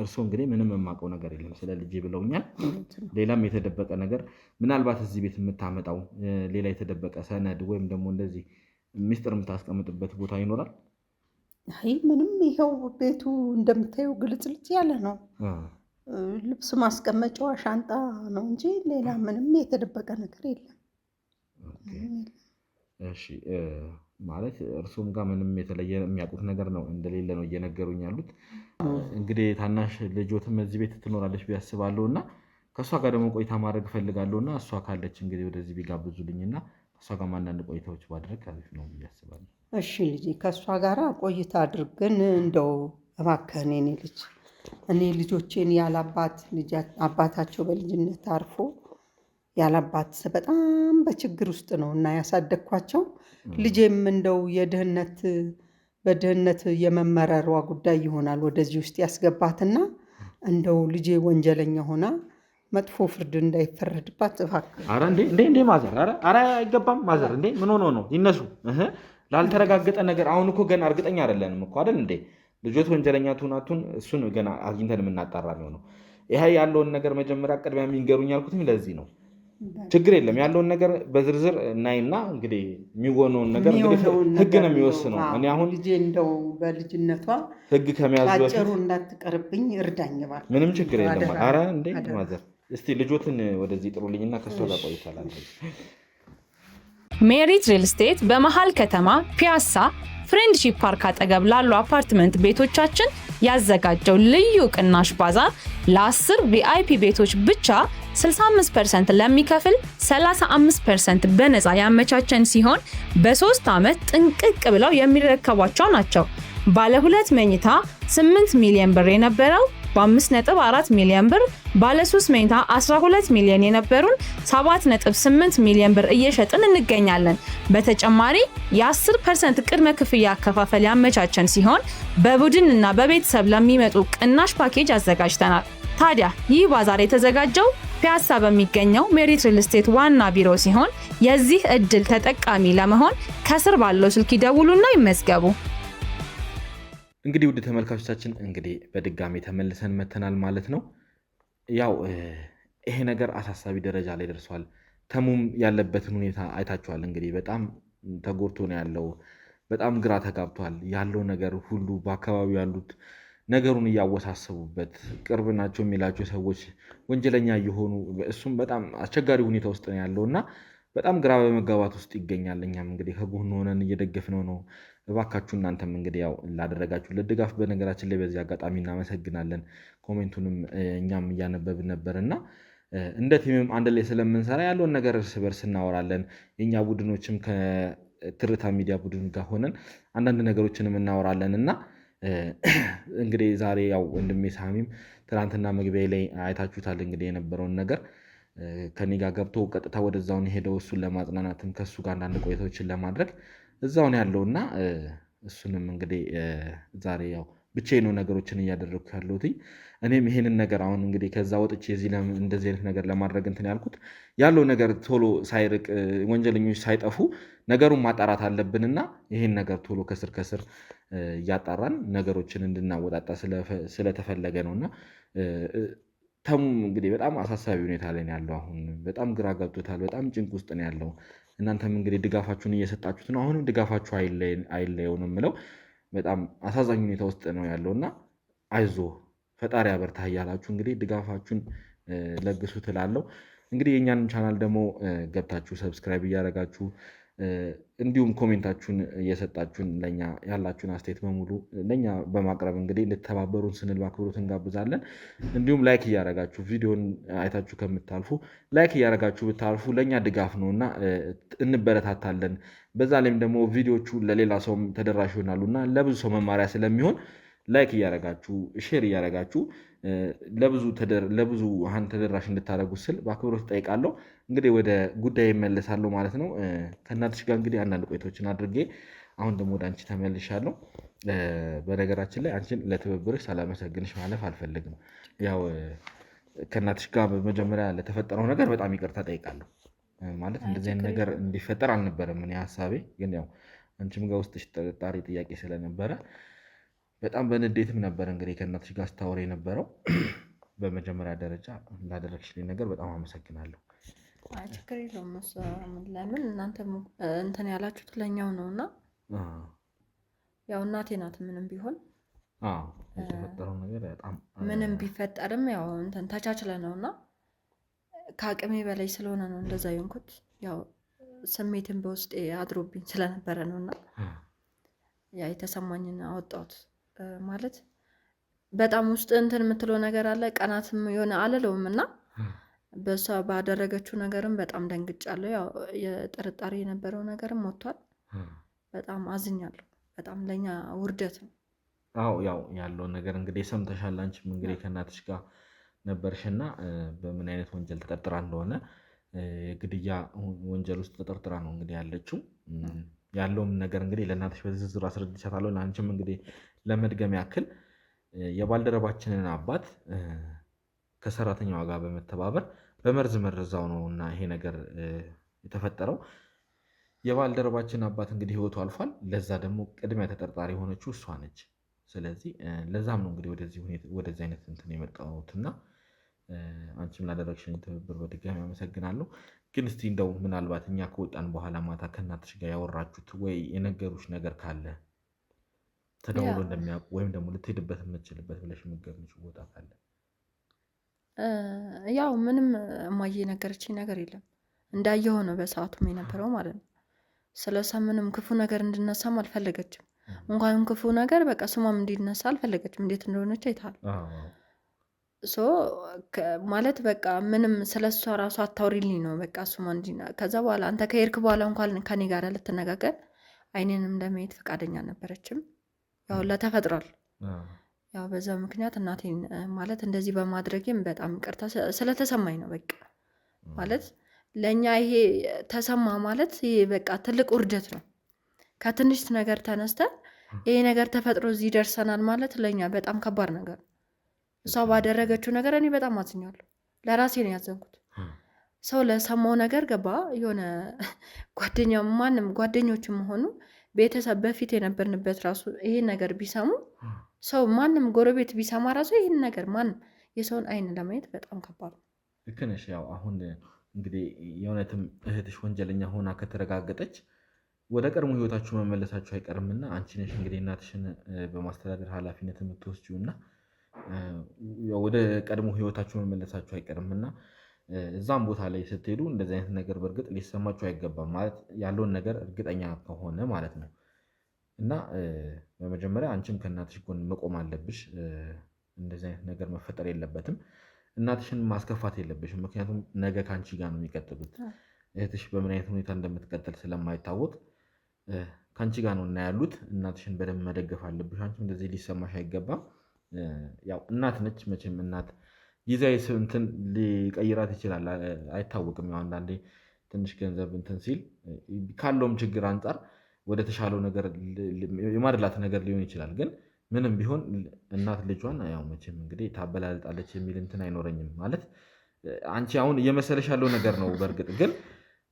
እርሱ እንግዲህ ምንም የማውቀው ነገር የለም ስለ ልጄ ብለውኛል። ሌላም የተደበቀ ነገር ምናልባት እዚህ ቤት የምታመጣው ሌላ የተደበቀ ሰነድ ወይም ደግሞ እንደዚህ ሚስጥር የምታስቀምጥበት ቦታ ይኖራል? አይ ምንም፣ ይኸው ቤቱ እንደምታየው ግልጽልጽ ያለ ነው። ልብስ ማስቀመጫዋ ሻንጣ ነው እንጂ ሌላ ምንም የተደበቀ ነገር የለም። እሺ ማለት እርሱም ጋር ምንም የተለየ የሚያውቁት ነገር ነው እንደሌለ ነው እየነገሩኝ ያሉት። እንግዲህ ታናሽ ልጆትም እዚህ ቤት ትኖራለች ብዬ አስባለሁ እና ከእሷ ጋር ደግሞ ቆይታ ማድረግ እፈልጋለሁ እና እሷ ካለች እንግዲህ ወደዚህ ቢጋብዙልኝ እና ከእሷ ጋር አንዳንድ ቆይታዎች ማድረግ አሪፍ ነው ብዬ አስባለሁ። እሺ ልጄ ከእሷ ጋር ቆይታ አድርገን እንደው እባክህን የኔ ልጅ እኔ ልጆቼን ያላባት አባታቸው በልጅነት አርፎ ያላባት በጣም በችግር ውስጥ ነው እና ያሳደግኳቸው። ልጄም እንደው በድህነት የመመረሯ ጉዳይ ይሆናል ወደዚህ ውስጥ ያስገባትና እንደው ልጄ ወንጀለኛ ሆና መጥፎ ፍርድ እንዳይፈረድባት እባክህ። ኧረ እንዴ ማዘር፣ ኧረ አይገባም ማዘር። እንዴ ምን ሆኖ ነው? ይነሱ። ላልተረጋገጠ ነገር አሁን እኮ ገና እርግጠኛ አይደለንም እኮ አይደል እንዴ? ልጆት ወንጀለኛ ትሁናቱን እሱን ገና አግኝተን የምናጣራ ነው። ይሄ ያለውን ነገር መጀመሪያ ቅድሚያ የሚንገሩኝ ያልኩትም ለዚህ ነው። ችግር የለም ያለውን ነገር በዝርዝር እናይና እንግዲህ የሚሆነውን ነገር ህግ ነው የሚወስነው። እኔ አሁን ልጄ እንደው በልጅነቷ ህግ ከመያዙ ባጭሩ እንዳትቀርብኝ እርዳኝ እባክህ። ምንም ችግር የለም። ኧረ እንዴ ማዘር እስቲ ልጆትን ወደዚህ ጥሩልኝና ከእሷ ጋር ቆይታላል። ሜሪት ሪል ስቴት በመሃል ከተማ ፒያሳ ፍሬንድሺፕ ፓርክ አጠገብ ላሉ አፓርትመንት ቤቶቻችን ያዘጋጀው ልዩ ቅናሽ ባዛር ለ10 ቪአይፒ ቤቶች ብቻ 65% ለሚከፍል 35% በነፃ ያመቻቸን ሲሆን በ3 ዓመት ጥንቅቅ ብለው የሚረከቧቸው ናቸው። ባለ 2 መኝታ 8 ሚሊዮን ብር የነበረው በ5.4 ሚሊዮን ብር፣ ባለ 3 መኝታ 12 ሚሊዮን የነበሩን 7.8 ሚሊዮን ብር እየሸጥን እንገኛለን። በተጨማሪ የ10% ቅድመ ክፍያ አከፋፈል ያመቻቸን ሲሆን በቡድን እና በቤተሰብ ለሚመጡ ቅናሽ ፓኬጅ አዘጋጅተናል። ታዲያ ይህ ባዛር የተዘጋጀው ፒያሳ በሚገኘው ሜሪት ሪል ስቴት ዋና ቢሮ ሲሆን የዚህ እድል ተጠቃሚ ለመሆን ከስር ባለው ስልክ ይደውሉና ይመዝገቡ። እንግዲህ ውድ ተመልካቾቻችን እንግዲህ በድጋሚ ተመልሰን መተናል ማለት ነው። ያው ይሄ ነገር አሳሳቢ ደረጃ ላይ ደርሷል። ተሙም ያለበትን ሁኔታ አይታችኋል። እንግዲህ በጣም ተጎድቶ ነው ያለው። በጣም ግራ ተጋብቷል። ያለው ነገር ሁሉ በአካባቢው ያሉት ነገሩን እያወሳሰቡበት ቅርብ ናቸው የሚላቸው ሰዎች ወንጀለኛ እየሆኑ እሱም በጣም አስቸጋሪ ሁኔታ ውስጥ ነው ያለው እና በጣም ግራ በመጋባት ውስጥ ይገኛል። እኛም እንግዲህ ከጎን ሆነን እየደገፍነው ነው። እባካችሁ እናንተም እንግዲህ ያው ላደረጋችሁለት ድጋፍ በነገራችን ላይ በዚህ አጋጣሚ እናመሰግናለን። ኮሜንቱንም እኛም እያነበብን ነበር እና እንደ ቲምም አንድ ላይ ስለምንሰራ ያለውን ነገር እርስ በርስ እናወራለን። የእኛ ቡድኖችም ከትርታ ሚዲያ ቡድን ጋር ሆነን አንዳንድ ነገሮችንም እናወራለን እና እንግዲህ ዛሬ ያው ወንድሜ ሳሚም ትናንትና መግቢያ ላይ አይታችሁታል እንግዲህ የነበረውን ነገር ከኔ ጋር ገብቶ ቀጥታ ወደዛውን የሄደው እሱን ለማጽናናትም ከእሱ ጋር አንዳንድ ቆይታዎችን ለማድረግ እዛውን ያለውና እሱንም እንግዲህ ዛሬ ያው ብቻዬን ነው ነገሮችን እያደረግኩ ያለሁት። እኔም ይሄንን ነገር አሁን እንግዲህ ከዛ ወጥቼ እዚህ እንደዚህ አይነት ነገር ለማድረግ እንትን ያልኩት ያለው ነገር ቶሎ ሳይርቅ ወንጀለኞች ሳይጠፉ ነገሩን ማጣራት አለብንና ይሄን ነገር ቶሎ ከስር ከስር እያጣራን ነገሮችን እንድናወጣጣ ስለተፈለገ ነውና ተሙም እንግዲህ በጣም አሳሳቢ ሁኔታ ላይ ነው ያለው። አሁን በጣም ግራ ገብቶታል። በጣም ጭንቅ ውስጥ ነው ያለው። እናንተም እንግዲህ ድጋፋችሁን እየሰጣችሁት ነው። አሁንም ድጋፋችሁ አይለየው ነው የምለው። በጣም አሳዛኝ ሁኔታ ውስጥ ነው ያለውና አይዞ ፈጣሪ አበርታ እያላችሁ እንግዲህ ድጋፋችሁን ለግሱ ትላለው። እንግዲህ የእኛንም ቻናል ደግሞ ገብታችሁ ሰብስክራይብ እያደረጋችሁ እንዲሁም ኮሜንታችሁን እየሰጣችሁን ለኛ ያላችሁን አስተያየት በሙሉ ለኛ በማቅረብ እንግዲህ እንድትተባበሩን ስንል በአክብሮት እንጋብዛለን። እንዲሁም ላይክ እያደረጋችሁ ቪዲዮን አይታችሁ ከምታልፉ ላይክ እያደረጋችሁ ብታልፉ ለኛ ድጋፍ ነውና እንበረታታለን። በዛ ላይም ደግሞ ቪዲዮቹ ለሌላ ሰውም ተደራሽ ይሆናሉና ለብዙ ሰው መማሪያ ስለሚሆን ላይክ እያደረጋችሁ ሼር እያደረጋችሁ ለብዙ ተደራሽ እንድታደርጉ ስል በአክብሮት ጠይቃለሁ። እንግዲህ ወደ ጉዳይ እመለሳለሁ ማለት ነው። ከእናትሽ ጋር እንግዲህ አንዳንድ ቆይቶችን አድርጌ አሁን ደግሞ ወደ አንቺ ተመልሻለሁ። በነገራችን ላይ አንቺን ለትብብርሽ ሳላመሰግንሽ ማለፍ አልፈልግም። ያው ከእናትሽ ጋር በመጀመሪያ ለተፈጠረው ነገር በጣም ይቅርታ ጠይቃለሁ። ማለት እንደዚህ አይነት ነገር እንዲፈጠር አልነበረም እኔ ሀሳቤ። ግን ያው አንቺም ጋር ውስጥሽ ጥርጣሬ ጥያቄ ስለነበረ በጣም በንዴትም ነበር እንግዲህ ከእናትሽ ጋር ስታወራ የነበረው። በመጀመሪያ ደረጃ ላደረግሽልኝ ነገር በጣም አመሰግናለሁ። ችግር የለውም። ለምን እናንተም እንትን ያላችሁት ለኛው ነው እና ያው እናቴ ናት። ምንም ቢሆን የተፈጠረው ነገር በጣም ምንም ቢፈጠርም ያው እንትን ተቻችለ ነው እና ከአቅሜ በላይ ስለሆነ ነው እንደዛ የሆንኩት። ያው ስሜትን በውስጤ አድሮብኝ ስለነበረ ነው እና ያ የተሰማኝን አወጣሁት። ማለት በጣም ውስጥ እንትን የምትለው ነገር አለ። ቀናትም የሆነ አልለውም እና በሷ ባደረገችው ነገርም በጣም ደንግጫለሁ። ያው የጥርጣሬ የነበረው ነገርም ወጥቷል። በጣም አዝኛለሁ። በጣም ለኛ ውርደት ነው። ያው ያለውን ነገር እንግዲህ ሰምተሻል። አንቺም እንግዲህ ከእናትሽ ጋር ነበርሽና በምን አይነት ወንጀል ተጠርጥራ እንደሆነ የግድያ ወንጀል ውስጥ ተጠርጥራ ነው እንግዲህ ያለችው። ያለውም ነገር እንግዲህ ለእናትሽ በዝርዝር አስረድቻታለሁ። ለአንቺም እንግዲህ ለመድገም ያክል የባልደረባችንን አባት ከሰራተኛዋ ጋር በመተባበር በመርዝ መርዛው ነው እና ይሄ ነገር የተፈጠረው። የባልደረባችን አባት እንግዲህ ህይወቱ አልፏል። ለዛ ደግሞ ቅድሚያ ተጠርጣሪ የሆነችው እሷ ነች። ስለዚህ ለዛም ነው እንግዲህ ወደዚህ አይነት እንትን የመጣሁትና አንቺም ላደረግሽኝ ትብብር በድጋሚ አመሰግናለሁ። ግን እስቲ እንደው ምናልባት እኛ ከወጣን በኋላ ማታ ከእናትሽ ጋር ያወራችሁት ወይ የነገሩሽ ነገር ካለ ተደውሎ እንደሚያውቁ ወይም ደግሞ ልትሄድበት የምትችልበት ብለሽ የምትገምጪው ቦታ ካለ? ያው ምንም እማዬ ነገረችኝ ነገር የለም። እንዳየኸው ነው በሰዓቱም የነበረው ማለት ነው። ስለሷ ምንም ክፉ ነገር እንድነሳም አልፈለገችም። እንኳንም ክፉ ነገር በቃ ስሟም እንዲነሳ አልፈለገችም። እንዴት እንደሆነች አይተሃል። ማለት በቃ ምንም ስለሷ ራሱ አታውሪልኝ ነው በቃ ስሟ እንዲና። ከዛ በኋላ አንተ ከሄድክ በኋላ እንኳን ከኔ ጋር ልትነጋገር አይኔንም ለማየት ፈቃደኛ አልነበረችም። ያው ለተፈጥሯል። ያው በዛ ምክንያት እናቴን ማለት እንደዚህ በማድረጌም በጣም ይቅርታ ስለተሰማኝ ነው። በቃ ማለት ለኛ ይሄ ተሰማ ማለት ይሄ በቃ ትልቅ ውርደት ነው። ከትንሽ ነገር ተነስተን ይሄ ነገር ተፈጥሮ እዚህ ደርሰናል ማለት ለኛ በጣም ከባድ ነገር ነው። እሷ ባደረገችው ነገር እኔ በጣም አዝኛለሁ። ለራሴ ነው ያዘንኩት። ሰው ለሰማው ነገር ገባ የሆነ ጓደኛው ማንም ጓደኞችም ሆኑ ቤተሰብ በፊት የነበርንበት ራሱ ይሄን ነገር ቢሰሙ ሰው ማንም ጎረቤት ቢሰማ ራሱ ይሄን ነገር ማንም የሰውን አይን ለማየት በጣም ከባድ ነው። ልክ ነሽ። ያው አሁን እንግዲህ የእውነትም እህትሽ ወንጀለኛ ሆና ከተረጋገጠች ወደ ቀድሞ ህይወታችሁ መመለሳችሁ አይቀርምና አንቺ ነሽ እንግዲህ እናትሽን በማስተዳደር ኃላፊነት የምትወስጂውና ወደ ቀድሞ ህይወታችሁ መመለሳችሁ አይቀርምና እዛም ቦታ ላይ ስትሄዱ እንደዚህ አይነት ነገር በእርግጥ ሊሰማችሁ አይገባም። ማለት ያለውን ነገር እርግጠኛ ከሆነ ማለት ነው። እና በመጀመሪያ አንቺም ከእናትሽ ጎን መቆም አለብሽ። እንደዚህ አይነት ነገር መፈጠር የለበትም። እናትሽን ማስከፋት የለብሽም። ምክንያቱም ነገ ከአንቺ ጋር ነው የሚቀጥሉት። እህትሽ በምን አይነት ሁኔታ እንደምትቀጥል ስለማይታወቅ ከአንቺ ጋር ነው እና ያሉት። እናትሽን በደንብ መደገፍ አለብሽ። አንቺም እንደዚህ ሊሰማሽ አይገባም። ያው እናት ነች መቼም። እናት ጊዜያዊ እንትን ሊቀይራት ይችላል፣ አይታወቅም። ያው አንዳንዴ ትንሽ ገንዘብ እንትን ሲል ካለውም ችግር አንጻር ወደ ተሻለው ነገር የማድላት ነገር ሊሆን ይችላል። ግን ምንም ቢሆን እናት ልጇን ያው መቼም እንግዲህ ታበላልጣለች የሚል እንትን አይኖረኝም። ማለት አንቺ አሁን እየመሰለሽ ያለው ነገር ነው። በእርግጥ ግን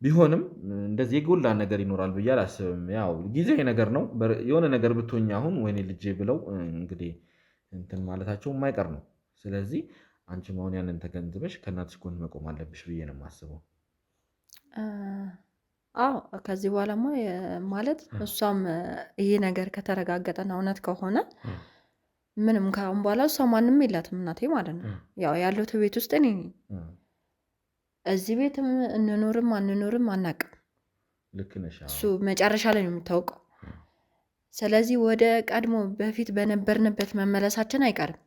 ቢሆንም እንደዚህ የጎላ ነገር ይኖራል ብዬ አላስብም። ያው ጊዜያዊ ነገር ነው። የሆነ ነገር ብትሆኝ አሁን ወይኔ ልጄ ብለው እንግዲህ እንትን ማለታቸው የማይቀር ነው። ስለዚህ አንቺም አሁን ያንን ተገንዝበሽ ከእናትሽ ጎን መቆም አለብሽ ብዬ ነው የማስበው። አዎ ከዚህ በኋላማ ማለት እሷም ይሄ ነገር ከተረጋገጠና እውነት ከሆነ ምንም ከአሁን በኋላ እሷ ማንም የላትም እናቴ ማለት ነው። ያው ያለሁት ቤት ውስጥ እኔ ነኝ። እዚህ ቤትም እንኖርም አንኖርም አናቅም። ልክ ነሽ። እሱ መጨረሻ ላይ ነው የምታውቀው። ስለዚህ ወደ ቀድሞ በፊት በነበርንበት መመለሳችን አይቀርም።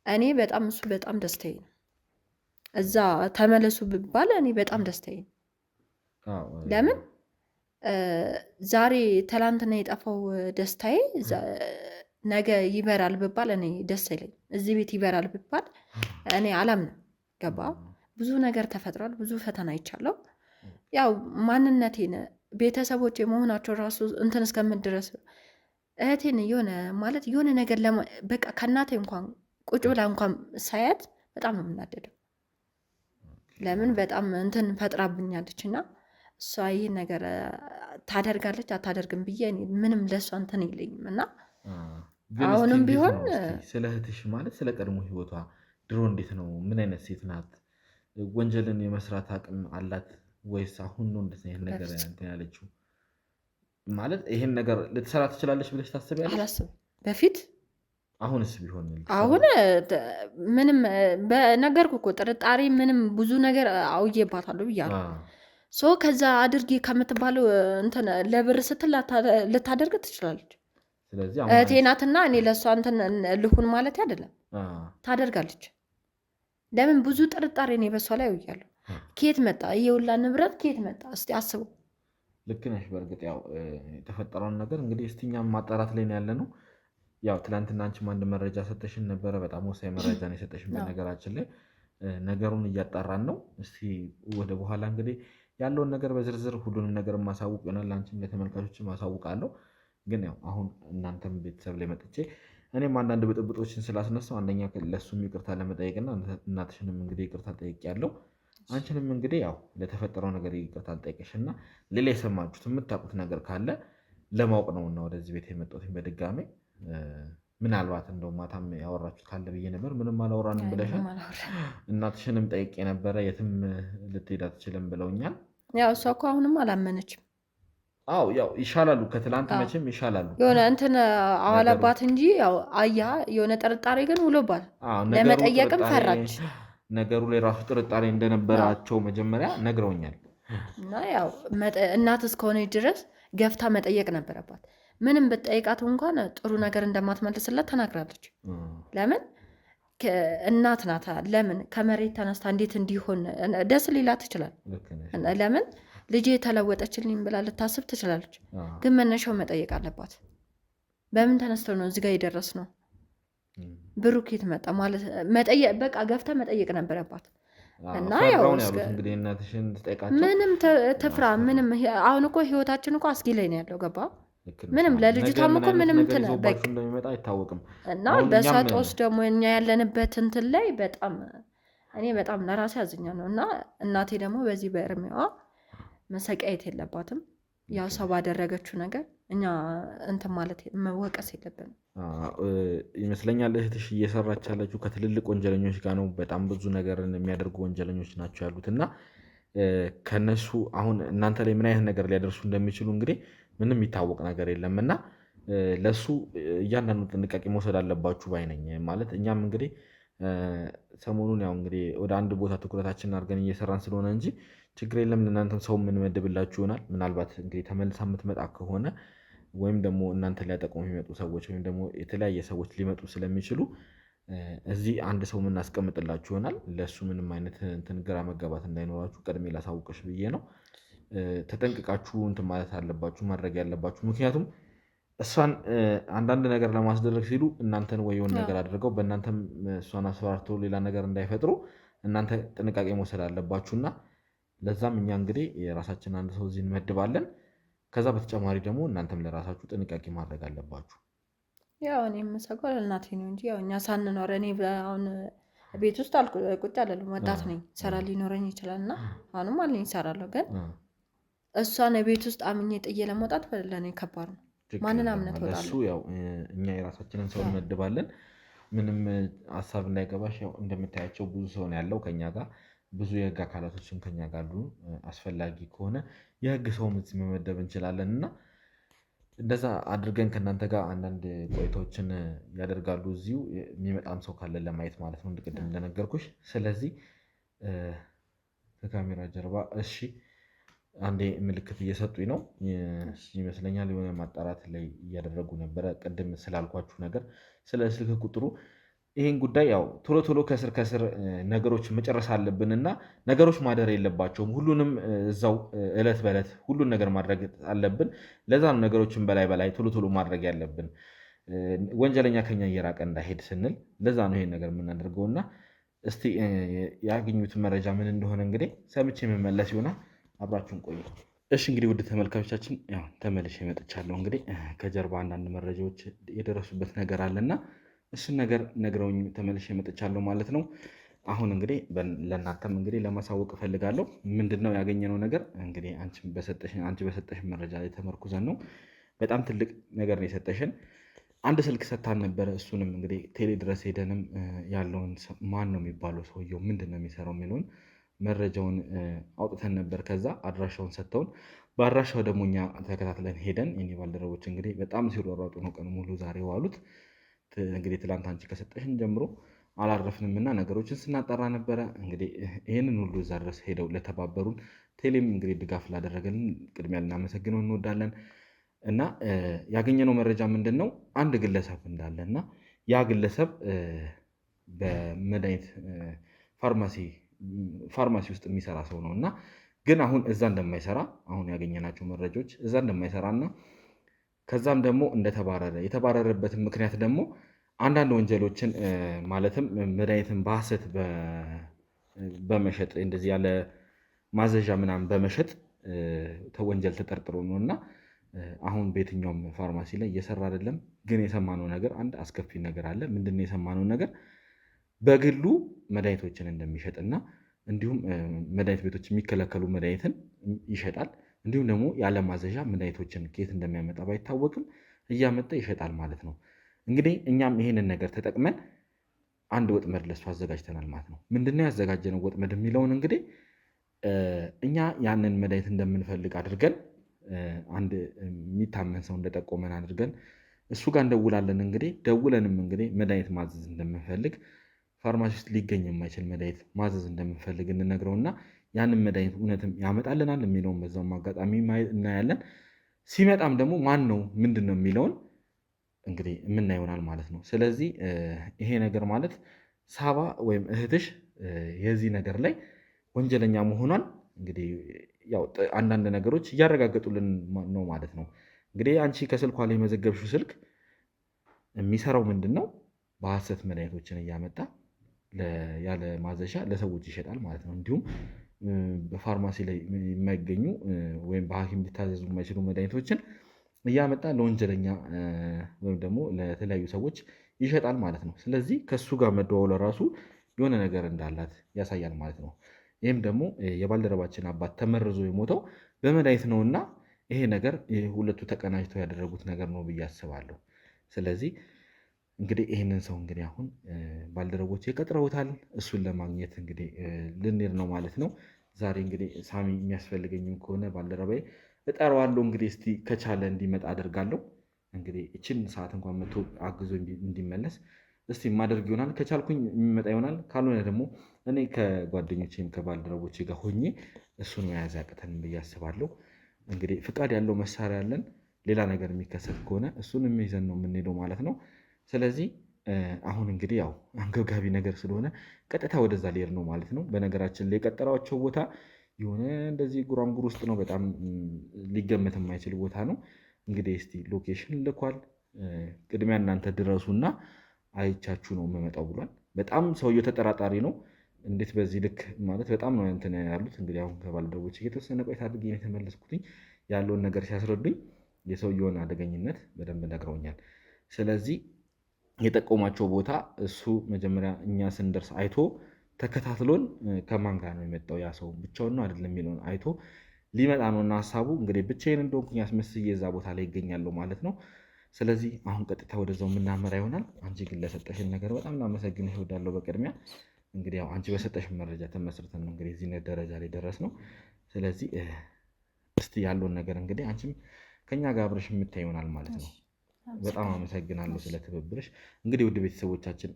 እኔ በጣም እሱ በጣም ደስታዬ ነው። እዛ ተመለሱ ብባል እኔ በጣም ደስታዬ ነው። ለምን ዛሬ ትላንትና የጠፋው ደስታዬ ነገ ይበራል ብባል እኔ ደስ አይለኝም። እዚህ ቤት ይበራል ብባል እኔ አላምንም። ገባ? ብዙ ነገር ተፈጥሯል። ብዙ ፈተና ይቻለው። ያው ማንነቴን ቤተሰቦች የመሆናቸው ራሱ እንትን እስከምድረስ እህቴን የሆነ ማለት የሆነ ነገር በቃ ከእናቴ እንኳን ቁጭ ብላ እንኳን ሳያት በጣም ነው የምናደደው። ለምን በጣም እንትን ፈጥራብኛለች እና እሷ ይህን ነገር ታደርጋለች አታደርግም ብዬ ምንም ለእሷ እንትን የለኝም እና አሁንም ቢሆን ስለ እህትሽ ማለት ስለ ቀድሞ ህይወቷ ድሮ እንዴት ነው? ምን አይነት ሴት ናት? ወንጀልን የመስራት አቅም አላት ወይስ አሁን ነው እንደዚህ አይነት ነገር እንትን ያለችው? ማለት ይሄን ነገር ልትሰራ ትችላለች ብለሽ ታስቢያለሽ? አላስብም በፊት። አሁንስ ቢሆን አሁን ምንም በነገርኩ እኮ ጥርጣሬ ምንም ብዙ ነገር አውዬባታለሁ ብያለሁ። ከዛ አድርጊ ከምትባለው እንትን ለብር ስትል ልታደርግ ትችላለች። እህቴ ናትና እኔ ለእሷ እንትን ልሁን ማለት አይደለም፣ ታደርጋለች። ለምን ብዙ ጥርጣሬ እኔ በሷ ላይ አውያለሁ። ኬት መጣ ይሄ ሁላ ንብረት ኬት መጣ? እስቲ አስቡ። ልክ ነሽ። በእርግጥ ያው የተፈጠረውን ነገር እንግዲህ እስቲ እኛም ማጣራት ላይ ነው ያለ ነው። ያው ትላንትና አንቺም አንድ መረጃ ሰጠሽን ነበረ። በጣም ወሳኝ መረጃ ነው የሰጠሽን። በነገራችን ላይ ነገሩን እያጣራን ነው። እስቲ ወደ በኋላ እንግዲህ ያለውን ነገር በዝርዝር ሁሉንም ነገር ማሳውቅ ይሆናል። አንቺም ለተመልካቾች ማሳውቃለሁ። ግን ያው አሁን እናንተም ቤተሰብ ላይ መጥቼ እኔም አንዳንድ ብጥብጦችን ስላስነሳው አንደኛ ለእሱም ይቅርታ ለመጠየቅና እናትሽንም እንግዲህ ይቅርታ ጠይቄያለሁ። አንቺንም እንግዲህ ያው ለተፈጠረው ነገር ይቅርታ አልጠየቅሽና ሌላ የሰማችሁት የምታውቁት ነገር ካለ ለማወቅ ነውና ወደዚህ ቤት የመጣሁት በድጋሜ። ምናልባት እንደው ማታም ያወራችሁት ካለ ብዬ ነበር። ምንም አላወራንም ብለሻል። እናትሽንም ጠይቄ ነበረ፣ የትም ልትሄድ አትችልም ብለውኛል። ያው እሷ እኮ አሁንም አላመነችም። አዎ ያው ይሻላሉ፣ ከትላንት መቼም ይሻላሉ። የሆነ እንትን አዋለባት እንጂ ያው አያ የሆነ ጥርጣሬ ግን ውሎባት ለመጠየቅም ፈራች። ነገሩ ላይ ራሱ ጥርጣሬ እንደነበራቸው መጀመሪያ ነግረውኛል። እና ያው እናት እስከሆነች ድረስ ገፍታ መጠየቅ ነበረባት። ምንም ብትጠይቃት እንኳን ጥሩ ነገር እንደማትመልስላት ተናግራለች። ለምን እናት ናታ። ለምን ከመሬት ተነስታ እንዴት እንዲሆን ደስ ሊላት ትችላል። ለምን ልጄ የተለወጠችልኝ ብላ ልታስብ ትችላለች። ግን መነሻው መጠየቅ አለባት። በምን ተነስተው ነው እዚህ ጋር የደረስ ነው? ብሩክ የት መጣ ማለት መጠየቅ፣ በቃ ገፍታ መጠየቅ ነበረባት። እና ያው ምንም ትፍራ ምንም። አሁን እኮ ህይወታችን እኮ አስጊ ላይ ነው ያለው። ገባ? ምንም ለልጅቷም እኮ ምንም እንትን እንደሚመጣ አይታወቅም። እና በሷ ጦስ ደግሞ እኛ ያለንበት እንትን ላይ በጣም እኔ በጣም ለራሴ አዝኛለሁ። እና እናቴ ደግሞ በዚህ በእርሜዋ መሰቃየት የለባትም። ያው ሰው ባደረገችው ነገር እኛ እንትን ማለት መወቀስ የለብንም ይመስለኛል። እህትሽ እየሰራች ያለችው ከትልልቅ ወንጀለኞች ጋር ነው። በጣም ብዙ ነገርን የሚያደርጉ ወንጀለኞች ናቸው ያሉት እና ከነሱ አሁን እናንተ ላይ ምን አይነት ነገር ሊያደርሱ እንደሚችሉ እንግዲህ ምንም የሚታወቅ ነገር የለም እና ለሱ እያንዳንዱ ጥንቃቄ መውሰድ አለባችሁ ባይነኝ። ማለት እኛም እንግዲህ ሰሞኑን ያው እንግዲህ ወደ አንድ ቦታ ትኩረታችንን አድርገን እየሰራን ስለሆነ እንጂ ችግር የለም። ለእናንተም ሰው የምንመድብላችሁ ይሆናል። ምናልባት እንግዲህ ተመልሳ የምትመጣ ከሆነ ወይም ደግሞ እናንተ ሊያጠቅሙ የሚመጡ ሰዎች ወይም ደግሞ የተለያየ ሰዎች ሊመጡ ስለሚችሉ እዚህ አንድ ሰው የምናስቀምጥላችሁ ይሆናል። ለእሱ ምንም አይነት እንትን ግራ መጋባት እንዳይኖራችሁ ቀድሜ ላሳውቅሽ ብዬ ነው። ተጠንቅቃችሁ እንትን ማለት አለባችሁ ማድረግ ያለባችሁ። ምክንያቱም እሷን አንዳንድ ነገር ለማስደረግ ሲሉ እናንተን ወይ የሆነ ነገር አድርገው በእናንተም እሷን አስፈራርተው ሌላ ነገር እንዳይፈጥሩ እናንተ ጥንቃቄ መውሰድ አለባችሁና ለዛም እኛ እንግዲህ የራሳችን አንድ ሰው እዚህ እንመድባለን። ከዛ በተጨማሪ ደግሞ እናንተም ለራሳችሁ ጥንቃቄ ማድረግ አለባችሁ። ያው እኔ የምሰጋው ለእናቴ ነው እንጂ ያው እኛ ሳንኖር እኔ አሁን ቤት ውስጥ ቁጭ አለሉ ወጣት ነኝ፣ ስራ ሊኖረኝ ይችላል እና አሁንም አለኝ እሰራለሁ። ግን እሷን ቤት ውስጥ አምኜ ጥዬ ለመውጣት ለእኔ ከባድ ነው። ማንን አምነት እሱ ያው እኛ የራሳችንን ሰው እንመድባለን። ምንም ሀሳብ እንዳይገባሽ፣ ያው እንደምታያቸው ብዙ ሰው ነው ያለው ከኛ ጋር፣ ብዙ የህግ አካላቶችም ከኛ ጋር አሉ። አስፈላጊ ከሆነ የህግ ሰውም እዚህ መመደብ እንችላለን እና እንደዛ አድርገን ከእናንተ ጋር አንዳንድ ቆይታዎችን ያደርጋሉ እዚሁ የሚመጣም ሰው ካለን ለማየት ማለት ነው ቅድም እንደነገርኩሽ። ስለዚህ ከካሜራ ጀርባ እሺ አንዴ ምልክት እየሰጡኝ ነው ይመስለኛል። የሆነ ማጣራት ላይ እያደረጉ ነበረ ቅድም ስላልኳችሁ ነገር ስለ ስልክ ቁጥሩ። ይህን ጉዳይ ያው ቶሎ ቶሎ ከስር ነገሮች መጨረስ አለብንና ነገሮች ማደር የለባቸውም። ሁሉንም እዛው እለት በእለት ሁሉን ነገር ማድረግ አለብን። ለዛ ነው ነገሮችን በላይ ቶሎ ቶሎ ማድረግ ያለብን፣ ወንጀለኛ ከኛ እየራቀ እንዳይሄድ ስንል ለዛ ነው ይሄን ነገር የምናደርገውና እስቲ ያገኙት መረጃ ምን እንደሆነ እንግዲህ ሰምቼ የምመለስ ይሆናል። አብራችሁን ቆዩ። እሺ እንግዲህ ውድ ተመልካቾቻችን ያው ተመልሼ መጥቻለሁ። እንግዲህ ከጀርባ አንዳንድ መረጃዎች የደረሱበት ነገር አለና እሱን ነገር ነግረውኝ ተመልሼ መጥቻለሁ ማለት ነው። አሁን እንግዲህ ለእናንተም እንግዲህ ለማሳወቅ እፈልጋለሁ። ምንድነው ያገኘነው ነገር እንግዲህ አንቺ በሰጠሽን መረጃ ላይ ተመርኩዘን ነው። በጣም ትልቅ ነገር ነው የሰጠሽን። አንድ ስልክ ሰታን ነበረ። እሱንም እንግዲህ ቴሌ ድረስ ሄደንም ያለውን ማን ነው የሚባለው ሰውየው ምንድን ነው የሚሰራው የሚለውን መረጃውን አውጥተን ነበር። ከዛ አድራሻውን ሰጥተውን በአድራሻው ደግሞ እኛ ተከታትለን ሄደን የኔ ባልደረቦች እንግዲህ በጣም ሲሯሯጡ ነው ቀን ሙሉ ዛሬ ዋሉት። እንግዲህ ትላንት አንቺ ከሰጠሽን ጀምሮ አላረፍንም እና ነገሮችን ስናጠራ ነበረ። እንግዲህ ይህንን ሁሉ እዛ ድረስ ሄደው ለተባበሩን ቴሌም እንግዲህ ድጋፍ ላደረገልን ቅድሚያ ልናመሰግነው እንወዳለን። እና ያገኘነው መረጃ ምንድን ነው? አንድ ግለሰብ እንዳለ እና ያ ግለሰብ በመድኃኒት ፋርማሲ ውስጥ የሚሰራ ሰው ነው እና ግን አሁን እዛ እንደማይሰራ አሁን ያገኘናቸው መረጃዎች እዛ እንደማይሰራ እና ከዛም ደግሞ እንደተባረረ የተባረረበትን ምክንያት ደግሞ አንዳንድ ወንጀሎችን ማለትም መድኃኒትን በሐሰት በመሸጥ እንደዚህ ያለ ማዘዣ ምናምን በመሸጥ ወንጀል ተጠርጥሮ ነው እና አሁን በየትኛውም ፋርማሲ ላይ እየሰራ አይደለም። ግን የሰማነው ነገር አንድ አስከፊ ነገር አለ። ምንድነው የሰማነው ነገር? በግሉ መድኃኒቶችን እንደሚሸጥና እንዲሁም መድኃኒት ቤቶች የሚከለከሉ መድኃኒትን ይሸጣል። እንዲሁም ደግሞ ያለ ማዘዣ መድኃኒቶችን ከየት እንደሚያመጣ ባይታወቅም እያመጣ ይሸጣል ማለት ነው። እንግዲህ እኛም ይሄንን ነገር ተጠቅመን አንድ ወጥመድ ለሱ አዘጋጅተናል ማለት ነው። ምንድነው ያዘጋጀነው ወጥመድ የሚለውን እንግዲህ እኛ ያንን መድኃኒት እንደምንፈልግ አድርገን አንድ የሚታመን ሰው እንደጠቆመን አድርገን እሱ ጋር እንደውላለን። እንግዲህ ደውለንም እንግዲህ መድኃኒት ማዘዝ እንደምንፈልግ ፋርማሲ ውስጥ ሊገኝ የማይችል መድኃኒት ማዘዝ እንደምንፈልግ እንነግረውና ያንን መድኃኒት እውነትም ያመጣልናል የሚለውን በዛውም አጋጣሚ እናያለን። ሲመጣም ደግሞ ማን ነው ምንድን ነው የሚለውን እንግዲህ የምናየው ይሆናል ማለት ነው። ስለዚህ ይሄ ነገር ማለት ሳባ ወይም እህትሽ የዚህ ነገር ላይ ወንጀለኛ መሆኗን እንግዲህ ያው አንዳንድ ነገሮች እያረጋገጡልን ነው ማለት ነው። እንግዲህ አንቺ ከስልኳ ላይ የመዘገብሽው ስልክ የሚሰራው ምንድን ነው? በሐሰት መድኃኒቶችን እያመጣ ያለ ማዘዣ ለሰዎች ይሸጣል ማለት ነው። እንዲሁም በፋርማሲ ላይ የማይገኙ ወይም በሐኪም ሊታዘዙ የማይችሉ መድኃኒቶችን እያመጣ ለወንጀለኛ ወይም ደግሞ ለተለያዩ ሰዎች ይሸጣል ማለት ነው። ስለዚህ ከሱ ጋር መደዋወል ራሱ የሆነ ነገር እንዳላት ያሳያል ማለት ነው። ይህም ደግሞ የባልደረባችን አባት ተመርዞ የሞተው በመድኃኒት ነውና ይሄ ነገር ሁለቱ ተቀናጅተው ያደረጉት ነገር ነው ብዬ አስባለሁ። ስለዚህ እንግዲህ ይህንን ሰው እንግዲህ አሁን ባልደረቦች ቀጥረውታል። እሱን ለማግኘት እንግዲህ ልንሄድ ነው ማለት ነው። ዛሬ እንግዲህ ሳሚ የሚያስፈልገኝም ከሆነ ባልደረባዬ እጠራዋለሁ። እንግዲህ እስቲ ከቻለ እንዲመጣ አደርጋለሁ። እንግዲህ እችን ሰዓት እንኳን መጥቶ አግዞ እንዲመለስ እስቲ ማደርግ ይሆናል። ከቻልኩኝ የሚመጣ ይሆናል። ካልሆነ ደግሞ እኔ ከጓደኞቼም ከባልደረቦቼ ጋር ሆኜ እሱን መያዝ ያቅተን ብዬ አስባለሁ። እንግዲህ ፍቃድ ያለው መሳሪያ ያለን ሌላ ነገር የሚከሰት ከሆነ እሱን የሚይዘን ነው የምንሄደው ማለት ነው። ስለዚህ አሁን እንግዲህ ያው አንገብጋቢ ነገር ስለሆነ ቀጥታ ወደዛ ሊሄድ ነው ማለት ነው። በነገራችን ላይ የቀጠሯቸው ቦታ የሆነ እንደዚህ ጉራንጉር ውስጥ ነው። በጣም ሊገመት የማይችል ቦታ ነው። እንግዲህ እስቲ ሎኬሽን ልኳል። ቅድሚያ እናንተ ድረሱና አይቻችሁ ነው የምመጣው ብሏል። በጣም ሰውየው ተጠራጣሪ ነው። እንዴት በዚህ ልክ ማለት በጣም ነው እንትን ያሉት። እንግዲህ አሁን ከባልደረቦች የተወሰነ ቆይታ አድርጌ ነው የተመለስኩትኝ። ያለውን ነገር ሲያስረዱኝ የሰውየውን አደገኝነት በደንብ ነግረውኛል። ስለዚህ የጠቆማቸው ቦታ እሱ መጀመሪያ እኛ ስንደርስ አይቶ ተከታትሎን ከማን ጋር ነው የመጣው ያ ሰው ብቻውን ነው አይደለም የሚለውን አይቶ ሊመጣ ነው እና ሀሳቡ እንግዲህ ብቻዬን እንደሆንኩኝ አስመስዬ እዛ ቦታ ላይ ይገኛለሁ ማለት ነው። ስለዚህ አሁን ቀጥታ ወደዛው የምናመራ ይሆናል። አንቺ ግን ለሰጠሽን ነገር በጣም ላመሰግንሽ እወዳለሁ። በቅድሚያ እንግዲህ ያው አንቺ በሰጠሽን መረጃ ተመስርተን ነው እንግዲህ እዚህ ደረጃ ላይ ደረስ ነው። ስለዚህ እስቲ ያለውን ነገር እንግዲህ አንቺም ከኛ ጋር አብረሽ የምታይ ይሆናል ማለት ነው። በጣም አመሰግናለሁ ስለ ትብብርሽ። እንግዲህ ውድ ቤተሰቦቻችን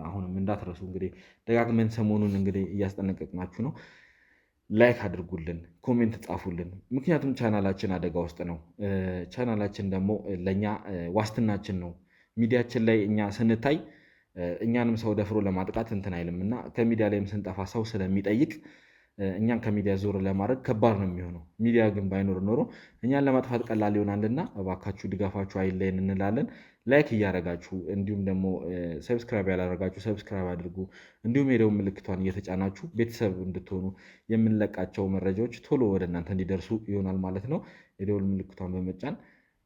አሁንም እንዳትረሱ እንግዲህ ደጋግመን ሰሞኑን እንግዲህ እያስጠነቀቅናችሁ ነው። ላይክ አድርጉልን፣ ኮሜንት ጻፉልን። ምክንያቱም ቻናላችን አደጋ ውስጥ ነው። ቻናላችን ደግሞ ለእኛ ዋስትናችን ነው። ሚዲያችን ላይ እኛ ስንታይ እኛንም ሰው ደፍሮ ለማጥቃት እንትን አይልም እና ከሚዲያ ላይም ስንጠፋ ሰው ስለሚጠይቅ እኛን ከሚዲያ ዞር ለማድረግ ከባድ ነው የሚሆነው። ሚዲያ ግን ባይኖር ኖሮ እኛን ለማጥፋት ቀላል ይሆናልና እባካችሁ ድጋፋችሁ አይለየን እንላለን። ላይክ እያደረጋችሁ እንዲሁም ደግሞ ሰብስክራይብ ያላደረጋችሁ ሰብስክራይብ አድርጉ። እንዲሁም የደወል ምልክቷን እየተጫናችሁ ቤተሰብ እንድትሆኑ የምንለቃቸው መረጃዎች ቶሎ ወደ እናንተ እንዲደርሱ ይሆናል ማለት ነው። የደወል ምልክቷን በመጫን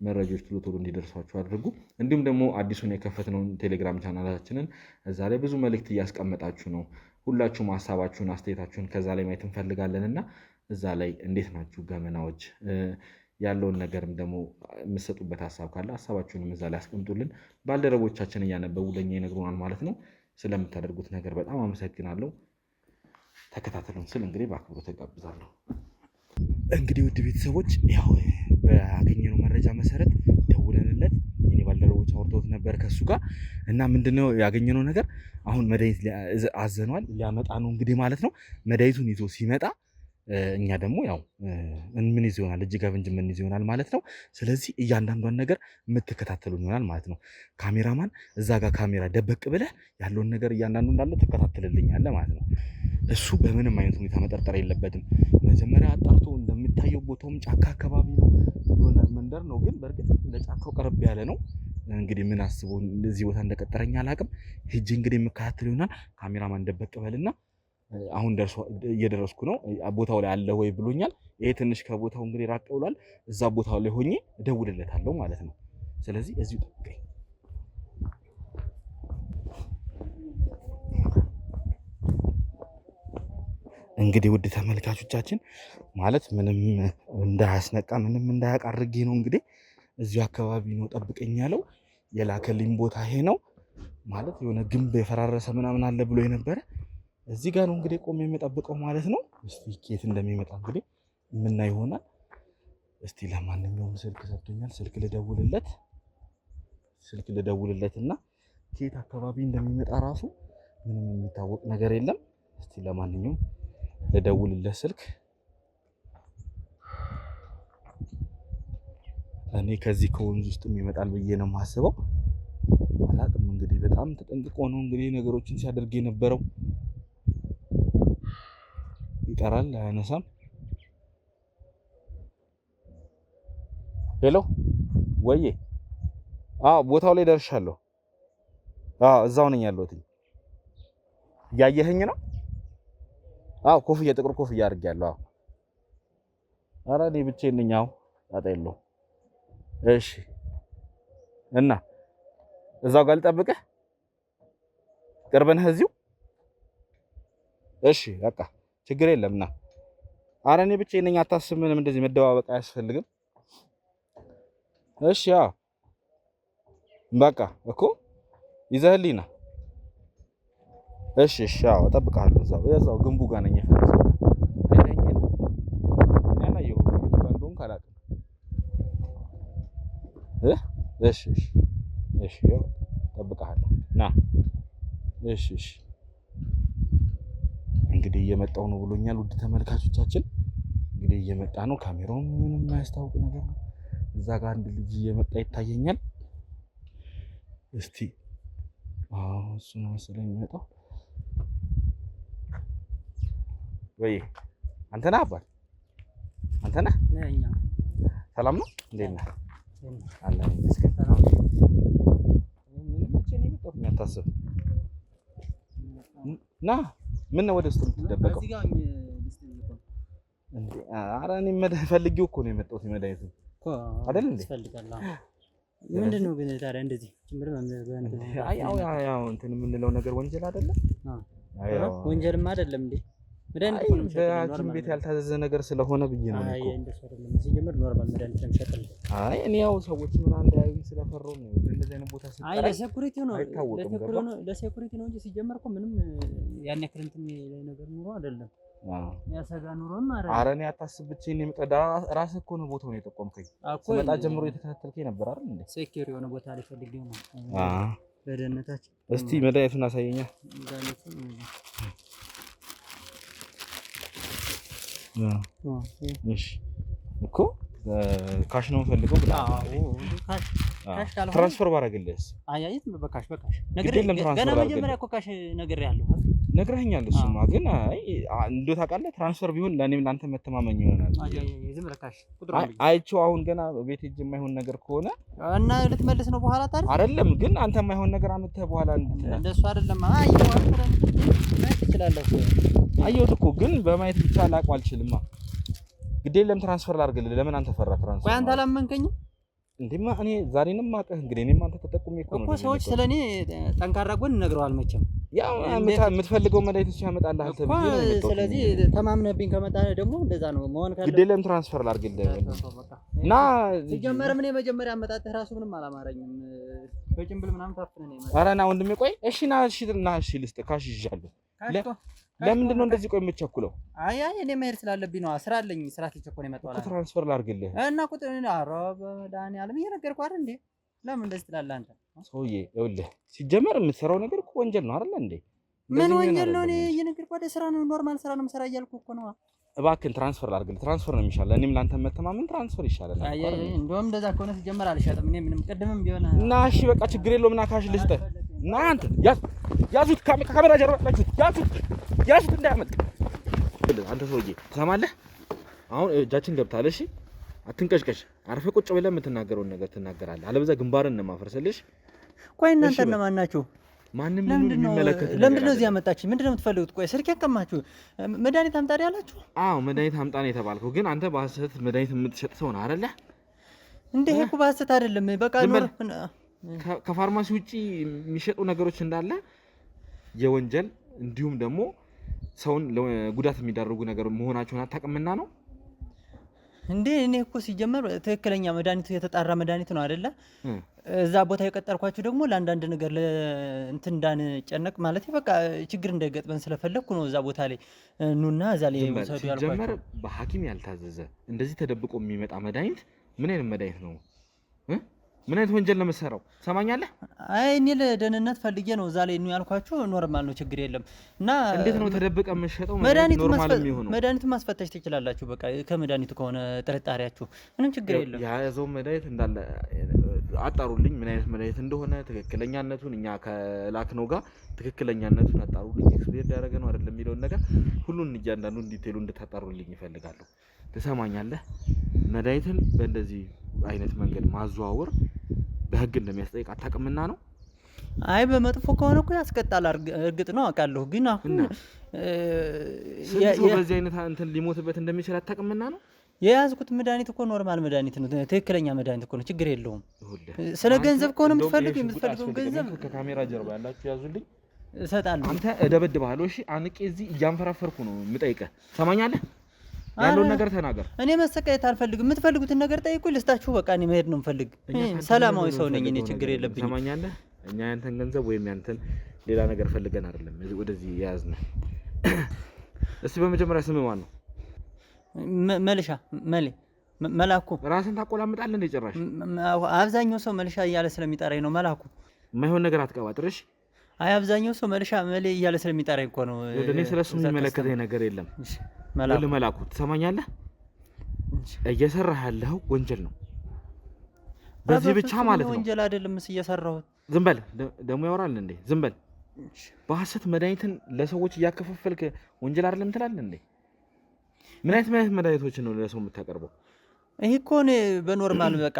መረጃዎች ቶሎ እንዲደርሷችሁ አድርጉ። እንዲሁም ደግሞ አዲሱን የከፈትነውን ቴሌግራም ቻናላችንን እዛ ላይ ብዙ መልእክት እያስቀመጣችሁ ነው። ሁላችሁም ሀሳባችሁን አስተያየታችሁን ከዛ ላይ ማየት እንፈልጋለን እና እዛ ላይ እንዴት ናችሁ ገመናዎች ያለውን ነገርም ደግሞ የምትሰጡበት ሀሳብ ካለ ሀሳባችሁንም እዛ ላይ አስቀምጡልን። ባልደረቦቻችን እያነበቡ ለእኛ ይነግሩናል ማለት ነው። ስለምታደርጉት ነገር በጣም አመሰግናለሁ። ተከታተሉን ስል እንግዲህ በአክብሮት ተጋብዛለሁ። እንግዲህ ውድ ቤተሰቦች ያው በአገኘነው መረጃ መሰረት ደውለንለት የኔ ባልደረቦች አውርተውት ነበር ከሱ ጋር እና ምንድነው ያገኘነው ነገር አሁን መድኃኒት አዘኗል ሊያመጣ ነው እንግዲህ ማለት ነው። መድኃኒቱን ይዞ ሲመጣ እኛ ደግሞ ያው ምን ይዞ ይሆናል እጅ ጋር ምን ይዞ ይሆናል ማለት ነው። ስለዚህ እያንዳንዷን ነገር የምትከታተሉን ይሆናል ማለት ነው። ካሜራማን እዛ ጋር ካሜራ ደበቅ ብለህ ያለውን ነገር እያንዳንዱ እንዳለ ትከታተልልኛለህ ማለት ነው። እሱ በምንም አይነት ሁኔታ መጠርጠር የለበትም። መጀመሪያ አጣርቶ እንደሚታየው ቦታውም ጫካ አካባቢ ነው፣ የሆነ መንደር ነው፣ ግን በእርግጥ ለጫካው ቀረብ ያለ ነው። እንግዲህ ምን አስቦ እዚህ ቦታ እንደቀጠረኝ አላውቅም። ሄጄ እንግዲህ የምከታተል ይሆናል። ካሜራማን ደበቅ በልና አሁን እየደረስኩ ነው፣ ቦታው ላይ አለ ወይ ብሎኛል። ይሄ ትንሽ ከቦታው እንግዲህ ራቅ ብሏል። እዛ ቦታው ላይ ሆኜ እደውልለታለሁ ማለት ነው። ስለዚህ እዚሁ ጠብቀኝ። እንግዲህ ውድ ተመልካቾቻችን ማለት ምንም እንዳያስነቃ ምንም እንዳያውቅ አድርጌ ነው እንግዲህ እዚሁ አካባቢ ነው ጠብቀኝ ያለው። የላከልኝ ቦታ ይሄ ነው ማለት የሆነ ግንብ የፈራረሰ ምናምን አለ ብሎ የነበረ እዚህ ጋር ነው እንግዲህ ቆሜ የምጠብቀው ማለት ነው። እስቲ ኬት እንደሚመጣ እንግዲህ ምናይ ይሆናል። እስቲ ለማንኛውም ስልክ ሰጥቶኛል። ስልክ ልደውልለት እና ኬት አካባቢ እንደሚመጣ ራሱ ምንም የሚታወቅ ነገር የለም። እስቲ ለማንኛውም ልደውልለት ስልክ። እኔ ከዚህ ከወንዝ ውስጥ ይመጣል ብዬ ነው የማስበው። አላውቅም እንግዲህ በጣም ተጠንቅቆ ነው እንግዲህ ነገሮችን ሲያደርግ የነበረው። ይጠራል፣ አያነሳም። ሄሎ ወዬ፣ ቦታው ላይ ደርሻለሁ። እዛው ነኝ ያለሁት። እያየኸኝ ነው? ኮፍያ፣ ጥቁር ኮፍያ አድርጌያለሁ። ኧረ እኔ ብቻዬን ነኝ። ጣጣ የለውም። እሺ፣ እና እዛው ጋር ልጠብቅህ? ቅርብ ነህ እዚሁ? እሺ፣ በቃ ችግር የለም። ና። ኧረ እኔ ብቻዬን ነኝ፣ አታስብ። ምንም እንደዚህ መደባበቅ አያስፈልግም። እሺ፣ በቃ እኮ ይዘህልኝ ና። እሺ፣ እጠብቅሃለሁ። እዛው ግንቡ ጋር ነኝ። እሺ፣ እጠብቅሃለሁ። ና እሺ እንግዲህ እየመጣው ነው ብሎኛል። ውድ ተመልካቾቻችን እንግዲህ እየመጣ ነው። ካሜራው ምንም የማያስታውቅ ነገር ነው። እዛ ጋር አንድ ልጅ እየመጣ ይታየኛል። እስቲ እሱ ነው መሰለኝ የሚመጣው። ወይ አንተ ነህ አባት? አንተ ነህ? ሰላም ነው? እንዴት ነህ? አላህ ይመስገን። አታስብ። ና ምን ነው ወደ ውስጥ የምትደበቀው? ኧረ እኔ ፈልጌው እኮ ነው የመጣሁት መድኃኒቱን አይደል እንዴ? ምንድን ነው ግን ታዲያ እንደዚህ ጭምር ያው እንትን የምንለው ነገር ወንጀል አይደለም? ወንጀልማ አይደለም እንዴ? በሐኪም ቤት ያልታዘዘ ነገር ስለሆነ ብዬ ነው እኮ። ሲጀምር ኖርማል መድኃኒት ነው የሚሸጥልኝ። እኔ ያው ሰዎች ምን እንዳያዩኝ ስለፈራሁ ነው እንደዚህ አይነት ቦታ ስጠራ። ለሴኩሪቲ ነው ለሴኩሪቲ ነው እንጂ ሲጀመር እኮ ምንም ያን ያክል እንትን ነገር ኑሮ አይደለም። ያሰጋ ኑሮም አይደለም። ኧረ እኔ አታስብ ብቻዬን ነው የመጣሁት። ራስህ እኮ ነው ቦታውን የጠቆምከኝ። ስመጣ ጀምሮ የተከታተልከኝ ነበር አይደል እንዴ? ሴኩሪቲ የሆነ ቦታ ላይ ፈልጌው ነው ለደህንነታችን። እስቲ መድኃኒቱን አሳየኛ። እሺ እኮ ካሽ ነው የምፈልገው ብላ ትራንስፈር ባደርግልህስ? አያየት በካሽ ገና መጀመሪያ እኮ ካሽ ነግሬሃለሁ። ነግረኸኛል። እሱማ ግን እንደው ታውቃለህ ትራንስፈር ቢሆን ለእኔም ለአንተ መተማመኝ ይሆናል። አይቼው አሁን ገና ቤት ሂጅ የማይሆን ነገር ከሆነ እና ልትመልስ ነው በኋላ ታዲያ? አይደለም ግን አንተ የማይሆን ነገር አምጥተህ በኋላ እንደሱ አይደለም። አየሁት እኮ ግን በማየት ብቻ ላውቀው አልችልማ። ግዴ ለምን ትራንስፈር ላድርግልህ? ለምን አንተ ፈራ ትራንስፈር? ቆይ አንተ አላመንከኝም እንዴማ? እኔ ዛሬንም ማቀህ እንግዲህ እኔም አንተ ተጠቁሜ እኮ ነው እኮ ሰዎች ስለኔ ጠንካራ ጎን ነግረዋል። መቼም ያው የምትፈልገው መድኃኒት እሱ ያመጣልህ አንተ ብዬ ነው የመጣሁት። ስለዚህ ተማምነብኝ ከመጣህ ደግሞ እንደዛ ነው መሆን ካለ ግዴ ለምን ትራንስፈር ላድርግልህ? እና ሲጀመርም እኔ መጀመሪያ አመጣጥህ ራሱ ምንም አላማረኝም። በጭንብል ምናምን ታፍነህ ነው የመጣው። ኧረ ና ወንድሜ ቆይ እሺ ና እሺ ልስጥህ ካሽ ይዣለሁ። ለምንድን ነው እንደዚህ ቆይ የምትቸኩለው? አይ እኔ መሄድ ስላለብኝ ነው። ስራ አለኝ። ስራ ተቸኮ ነው የመጣው። ትራንስፈር ላድርግልህ እና ቁጥር ኧረ በመድኃኒዓለም እየነገርኩህ አይደል እንዴ? ለምን እንደዚህ ትላለህ አንተ? ሰውዬ ይኸውልህ ሲጀመር የምትሰራው ነገር እኮ ወንጀል ነው አይደል እንዴ? ምን ወንጀል ነው? እኔ እየነገርኩህ አይደል? ስራ ነው፣ ኖርማል ስራ ነው የምሰራ እያልኩህ እኮ ነው። እባክህን ትራንስፈር ላድርግልህ። ትራንስፈር ነው የሚሻለው። እኔም ለአንተ መተማመን ትራንስፈር ይሻላል። እንደውም እንደዛ ከሆነ ሲጀመር አልሸጥም እኔ ምንም ቅድምም ቢሆን እና እሺ በቃ ችግር የለውም ና ካሽ ልስጥህ እና አንተ ያዙት ካሜራ ጀርባ ያዙት እንዳያመልጥ። አንተ ሰውዬ ትሰማለህ? አሁን እጃችን ገብታል። እሺ አትንቀሽቀሽ። አርፈህ ቁጭ ብለህ የምትናገረውን ነገር ትናገራለህ። አለበዛ ግንባርን ነው የማፈርስልሽ። ቆይ እናንተ እነማን ናችሁ? ማንም የሚመለከት ለምንድን ነው እዚህ ያመጣችሁ? ምንድን ነው የምትፈልጉት? ቆይ ስልክ ያቀማችሁ መድኃኒት አምጣ ያላችሁ? አዎ መድኃኒት አምጣ ነው የተባልከው። ግን አንተ በሐሰት መድኃኒት የምትሸጥ ሰው ነህ አይደለ? እንዴ እኮ በሐሰት አይደለም። በቃ ከፋርማሲ ውጪ የሚሸጡ ነገሮች እንዳለ የወንጀል እንዲሁም ደግሞ ሰውን ለጉዳት የሚዳርጉ ነገር መሆናቸውን አታውቅምና ነው እንዴ? እኔ እኮ ሲጀመር ትክክለኛ መድኃኒቱ የተጣራ መድኃኒት ነው አይደለ? እዛ ቦታ የቀጠርኳችሁ ደግሞ ለአንዳንድ ነገር እንትን እንዳንጨነቅ ማለት በቃ ችግር እንዳይገጥመን ስለፈለግኩ ነው። እዛ ቦታ ላይ ኑና እዛ ላይ ወሰዱ ያልኳችሁ። ሲጀመር በሐኪም ያልታዘዘ እንደዚህ ተደብቆ የሚመጣ መድኃኒት ምን አይነት መድኃኒት ነው? ምን አይነት ወንጀል ነው የምትሰራው? ሰማኛለህ? አይ እኔ ለደህንነት ፈልጌ ነው እዛ ላይ ያልኳችሁ። ኖርማል ነው፣ ችግር የለም። እና እንዴት ነው ተደብቀ የምትሸጠው? ኖርማል የሚሆነው መድኃኒቱን ማስፈተሽ ትችላላችሁ። በቃ ከመድኃኒቱ ከሆነ ጥርጣሬያችሁ ምንም ችግር የለም። የያዘው መድኃኒት እንዳለ አጣሩልኝ፣ ምን አይነት መድኃኒት እንደሆነ ትክክለኛነቱን፣ እኛ ከላክነው ጋር ትክክለኛነቱን አጣሩልኝ። ኤክስፒሪየንስ ያደረገ ነው አይደለም የሚለውን ነገር ሁሉን እያንዳንዱን ዲቴሉ እንድታጣሩልኝ ይፈልጋለሁ። ትሰማኛለህ? መድኃኒትን በእንደዚህ አይነት መንገድ ማዘዋወር በህግ እንደሚያስጠይቅ አታውቅምና ነው። አይ በመጥፎ ከሆነ እኮ ያስቀጣል። እርግጥ ነው አውቃለሁ። ግን አሁን ሰው በዚህ አይነት እንትን ሊሞትበት እንደሚችል አታውቅምና ነው። የያዝኩት መድኃኒት እኮ ኖርማል መድኃኒት ነው፣ ትክክለኛ መድኃኒት እኮ ነው። ችግር የለውም። ስለ ገንዘብ ከሆነ የምትፈልገው ገንዘብ ከካሜራ ጀርባ ያላችሁ ያዙልኝ፣ እሰጣለሁ። አንተ እደበድብሃለሁ። እሺ አንቄ እዚህ እያንፈራፈርኩ ነው የምጠይቀህ። ሰማኛለህ? ያለውን ነገር ተናገር። እኔ መሰቃየት አልፈልግም። የምትፈልጉትን ነገር ጠይቁ፣ ልስጣችሁ። በቃ እኔ መሄድ ነው የምፈልግ። ሰላማዊ ሰው ነኝ እኔ፣ ችግር የለብኝም። ሰማኛለህ? እኛ ያንተን ገንዘብ ወይም ያንተን ሌላ ነገር ፈልገን አይደለም ወደዚህ የያዝነው። እስቲ በመጀመሪያ ስም ማን ነው? መልሻ መላኩ። ራስን ታቆላምጣለህ እንደ ጭራሽ። አብዛኛው ሰው መልሻ እያለ ስለሚጠራኝ ነው መላኩ። የማይሆን ነገር አትቀባጥር እሺ። አይ አብዛኛው ሰው መልሻ መሌ እያለ ስለሚጠራኝ እኮ ነው። እኔ ስለሱ የሚመለከተኝ ነገር የለም። መላኩ ትሰማኛለህ? እየሰራህ ያለኸው ወንጀል ነው። በዚህ ብቻ ማለት ነው። ወንጀል አይደለም እየሰራሁት። ዝም በል ደግሞ ያወራል እንዴ? ዝም በል። በሐሰት መድኃኒትን ለሰዎች እያከፋፈልክ ወንጀል አይደለም ትላለህ እንዴ? ምን አይነት መድኃኒቶችን ነው ለሰው የምታቀርበው? ይሄ እኮ እኔ በኖርማል በቃ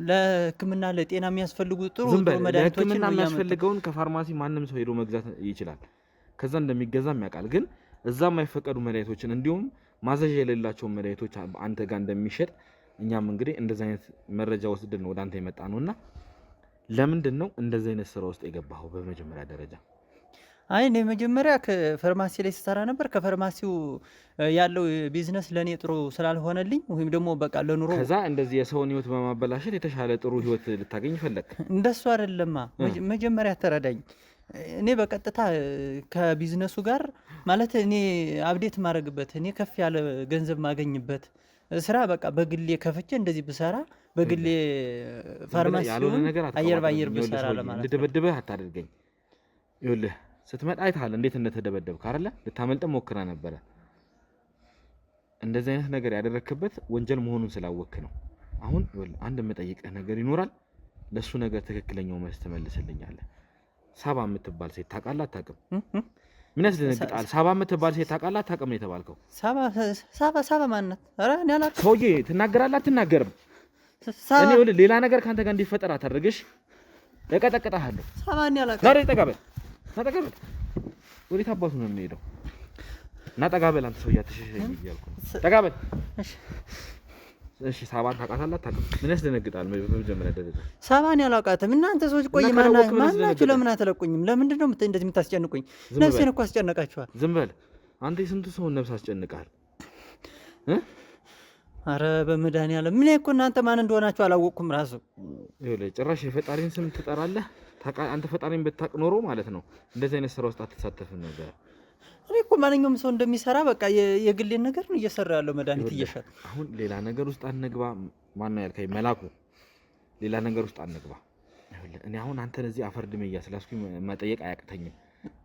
ለሕክምና ለጤና የሚያስፈልጉ ጥሩ መድኃኒቶችን ለሕክምና የሚያስፈልገውን ከፋርማሲ ማንም ሰው ሄዶ መግዛት ይችላል። ከዛ እንደሚገዛም ያውቃል። ግን እዛ የማይፈቀዱ መድኃኒቶችን እንዲሁም ማዘዣ የሌላቸውን መድኃኒቶች አንተ ጋር እንደሚሸጥ እኛም እንግዲህ እንደዚህ አይነት መረጃ ወስደን ወደ አንተ የመጣ ነውና ለምንድን ነው እንደዚህ አይነት ስራ ውስጥ የገባኸው? በመጀመሪያ ደረጃ አይ እኔ መጀመሪያ ከፋርማሲ ላይ ስሰራ ነበር። ከፋርማሲው ያለው ቢዝነስ ለኔ ጥሩ ስላልሆነልኝ ወይም ደግሞ በቃ ለኑሮ ከዛ እንደዚህ የሰውን ህይወት በማበላሸት የተሻለ ጥሩ ህይወት ልታገኝ ፈለግ። እንደሱ አይደለማ። መጀመሪያ ተረዳኝ። እኔ በቀጥታ ከቢዝነሱ ጋር ማለት እኔ አብዴት ማድረግበት እኔ ከፍ ያለ ገንዘብ ማገኝበት ስራ በቃ በግሌ ከፍቼ እንደዚህ ብሰራ በግሌ ፋርማሲውን አየር ባየር ብሰራ ለማለት ልደበድብህ አታደርገኝ። ይኸውልህ ስትመጣ አይተሃል እንዴት እንደተደበደብክ አይደለ? ልታመልጥም ሞክራ ነበረ። እንደዚህ አይነት ነገር ያደረክበት ወንጀል መሆኑን ስላወክ ነው። አሁን ይኸውልህ አንድ የምጠይቅህ ነገር ይኖራል። ለሱ ነገር ትክክለኛው መልስ ትመልስልኛለህ። ሳባ የምትባል ሴት ታውቃለህ አታውቅም? ምን ያስደነግጣል? ሳባ የምትባል ሴት ታውቃለህ አታውቅም ነው የተባልከው? ሳባ ማናት? ኧረ እኔ አላውቅም። ሰውዬ ትናገራለህ አትናገርም? እኔ ይኸውልህ ሌላ ነገር ካንተ ጋር እንዲፈጠር አታድርግሽ። እቀጠቅጥሃለሁ። ሳባ እኔ አላውቅም። ዛሬ ጠጋበል ናጠጋበል። ወዴት አባቱ ነው የምንሄደው? ናጠጋበል አንተ ሰውዬ አትሸሸኝ እያልኩ ነው። ጠጋበል። እሺ ሳባን ታውቃታለህ አታውቅም? ምን ያስደነግጣል? በመጀመሪያ ደረጃ ሳባን ያላውቃትም። እናንተ ሰዎች ቆይ ማናችሁ? ለምን አትለቁኝም? ለምንድን ነው እንደዚህ የምታስጨንቁኝ? ነፍሴን እኮ አስጨነቃችኋል። ዝም በል አንተ። የስንቱ ሰውን ነፍስ አስጨንቃል? አረ በመድኃኒዓለም ምን እኮ እናንተ ማን እንደሆናችሁ አላወቅኩም ራሱ። ይኸውልህ ጭራሽ የፈጣሪን ስም ትጠራለህ። አንተ ፈጣሪን ብታውቅ ኖሮ ማለት ነው እንደዚህ አይነት ስራ ውስጥ አትሳተፍም ነበር። እኔ እኮ ማንኛውም ሰው እንደሚሰራ በቃ የግሌን ነገር ነው እየሰራ ያለው መድኃኒት እየሸጠ። አሁን ሌላ ነገር ውስጥ አንግባ። ማነው ያልከኝ? መላኩ። ሌላ ነገር ውስጥ አንግባ። እኔ አሁን አንተን እዚህ አፈርድሜ እያስላስኩኝ መጠየቅ አያቅተኝም፣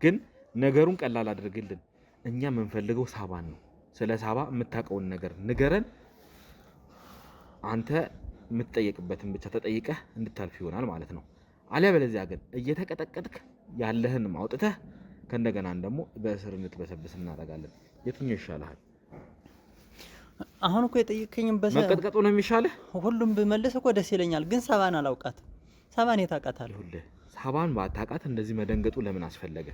ግን ነገሩን ቀላል አድርግልን። እኛ የምንፈልገው ሳባን ነው። ስለ ሳባ የምታውቀውን ነገር ንገረን። አንተ የምትጠየቅበትን ብቻ ተጠይቀህ እንድታልፍ ይሆናል ማለት ነው። አለበለዚያ ግን እየተቀጠቀጥክ ያለህን አውጥተህ ከእንደገና ደግሞ በእስር እንድትበሰብስ እናደርጋለን። የትኛው ይሻልሃል? አሁን እኮ የጠየቀኝም መቀጥቀጡ ነው የሚሻልህ። ሁሉም ብመልስ እኮ ደስ ይለኛል፣ ግን ሳባን አላውቃትም። ሳባን የት አውቃታለሁ? ሳባን ባታውቃት እንደዚህ መደንገጡ ለምን አስፈለገ?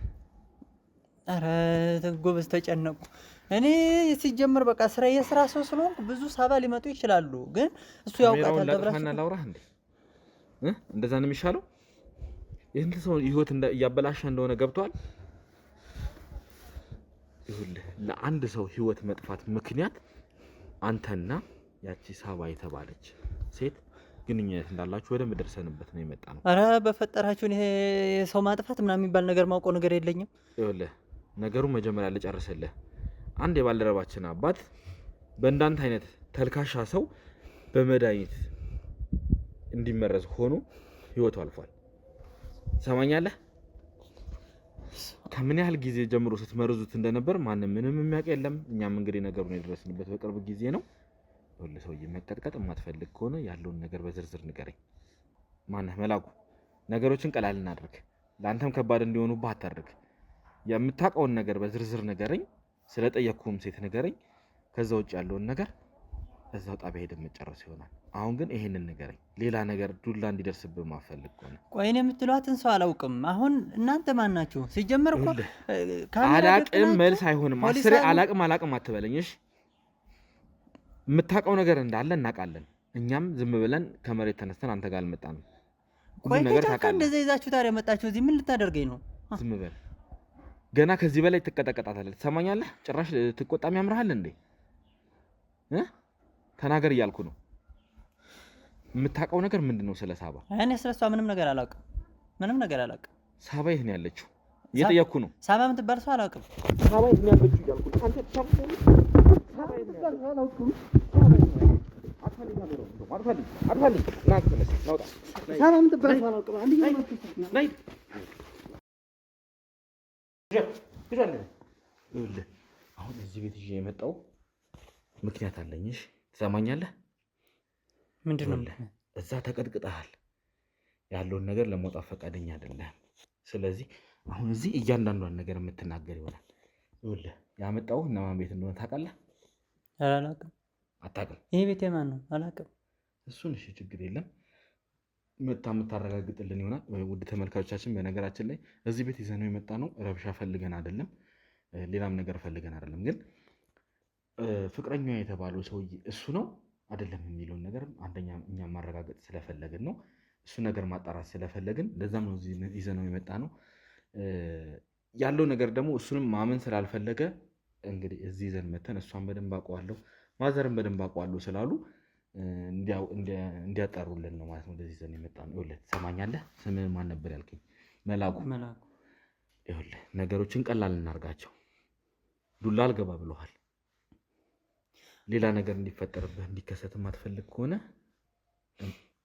ኧረ ጎበዝ ተጨነቁ። እኔ ሲጀምር በቃ ስራ የስራ ሰው ስለሆንኩ ብዙ ሳባ ሊመጡ ይችላሉ፣ ግን እሱ ያውቃታል። ለብራና ላውራህ እንዴ? እንደዛ ነው የሚሻለው። ይህን ሰው ህይወት እያበላሸ እንደሆነ ገብቷል። ይኸውልህ ለአንድ ሰው ህይወት መጥፋት ምክንያት አንተና ያቺ ሳባ የተባለች ሴት ግንኙነት እንዳላችሁ ወደ ደርሰንበት ነው የመጣ ነው። ኧረ በፈጠራችሁ ይሄ ሰው ማጥፋት ምናምን የሚባል ነገር ማውቀው ነገር የለኝም። ይኸውልህ ነገሩን መጀመሪያ ልጨርስልህ። አንድ የባልደረባችን አባት በእንዳንተ አይነት ተልካሻ ሰው በመድኃኒት እንዲመረዝ ሆኖ ህይወቱ አልፏል። ሰማኛለህ? ከምን ያህል ጊዜ ጀምሮ ስትመርዙት እንደነበር ማንም ምንም የሚያውቅ የለም። እኛም እንግዲህ ነገሩን የደረስንበት በቅርብ ጊዜ ነው። ይኸውልህ ሰውዬ መቀጥቀጥ የማትፈልግ ከሆነ ያለውን ነገር በዝርዝር ንገረኝ። ማነህ? መላኩ። ነገሮችን ቀላል እናድርግ። ለአንተም ከባድ እንዲሆኑብህ አታድርግ። የምታውቀውን ነገር በዝርዝር ንገረኝ። ስለጠየቅኩም ሴት ንገረኝ። ከዛ ውጭ ያለውን ነገር እዛው ጣቢያ ሄደን መጨረስ ይሆናል። አሁን ግን ይሄንን ንገረኝ። ሌላ ነገር ዱላ እንዲደርስብህ ማፈልግ ከሆነ ቆይኔ የምትሏትን ሰው አላውቅም። አሁን እናንተ ማን ናችሁ? ሲጀመር እኮ አላቅም መልስ አይሆንም። አስሬ አላቅም አትበለኝ እሺ። የምታውቀው ነገር እንዳለ እናውቃለን። እኛም ዝም ብለን ከመሬት ተነስተን አንተ ጋር አልመጣንም። ቆይ ከጫካ እንደዛ ይዛችሁ ታዲያ መጣችሁ እዚህ ምን ልታደርገኝ ነው? ዝም በል። ገና ከዚህ በላይ ትቀጠቀጣታለህ። ትሰማኛለህ? ጭራሽ ትቆጣም ያምርሃል እንዴ? ተናገር እያልኩ ነው። የምታውቀው ነገር ምንድን ነው ስለ ሳባ? እኔ ስለሷ ምንም ነገር አላውቅም። ምንም ነገር አላውቅም። ሳባ የት ነው ያለችው? እየጠየቅኩ ነው። ሳባ የምትባል ሰው አላውቅም። ሳባ የት ነው ያለችው እያልኩ ነው። አንተ ሳባ የት ነው አላውቅም። አትፈልግ ናውጣ። ሳባ የምትባል ሰው አላውቅም። ይኸውልህ አሁን እዚህ ቤት ይዤ የመጣው ምክንያት አለኝ። እሺ ትሰማኛለህ? ምንድን ነው? እዛ ተቀጥቅጠሃል። ያለውን ነገር ለመውጣት ፈቃደኛ አይደለም። ስለዚህ አሁን እዚህ እያንዳንዷን ነገር የምትናገር ይሆናል። ይኸውልህ ያመጣው እነማን ቤት እንደሆነ ታውቃለህ? አላውቅም። አታውቅም? ይሄ ቤት የማን ነው? አላውቅም። እሱን እሺ ችግር የለም የምታረጋግጥልን ይሆናል። ውድ ተመልካቾቻችን በነገራችን ላይ እዚህ ቤት ይዘነው የመጣ ነው ረብሻ ፈልገን አይደለም፣ ሌላም ነገር ፈልገን አይደለም። ግን ፍቅረኛ የተባለው ሰውዬ እሱ ነው አይደለም የሚለውን ነገር አንደኛ እኛ ማረጋገጥ ስለፈለግን ነው። እሱ ነገር ማጣራት ስለፈለግን ለዛም ነው እዚህ ይዘነው የመጣ ነው። ያለው ነገር ደግሞ እሱንም ማመን ስላልፈለገ እንግዲህ እዚህ ይዘን መተን እሷን በደንብ አውቀዋለሁ ማዘርን በደንብ አውቀዋለሁ ስላሉ እንዲያጣሩልን ነው ማለት ነው እንደዚህ ይዘን የመጣ ነው። ይኸውልህ ትሰማኛለህ? ስምህ ማን ነበር ያልከኝ? መላኩ። ይኸውልህ ነገሮችን ቀላል እናርጋቸው። ዱላ አልገባ ብለዋል። ሌላ ነገር እንዲፈጠርብህ እንዲከሰት የማትፈልግ ከሆነ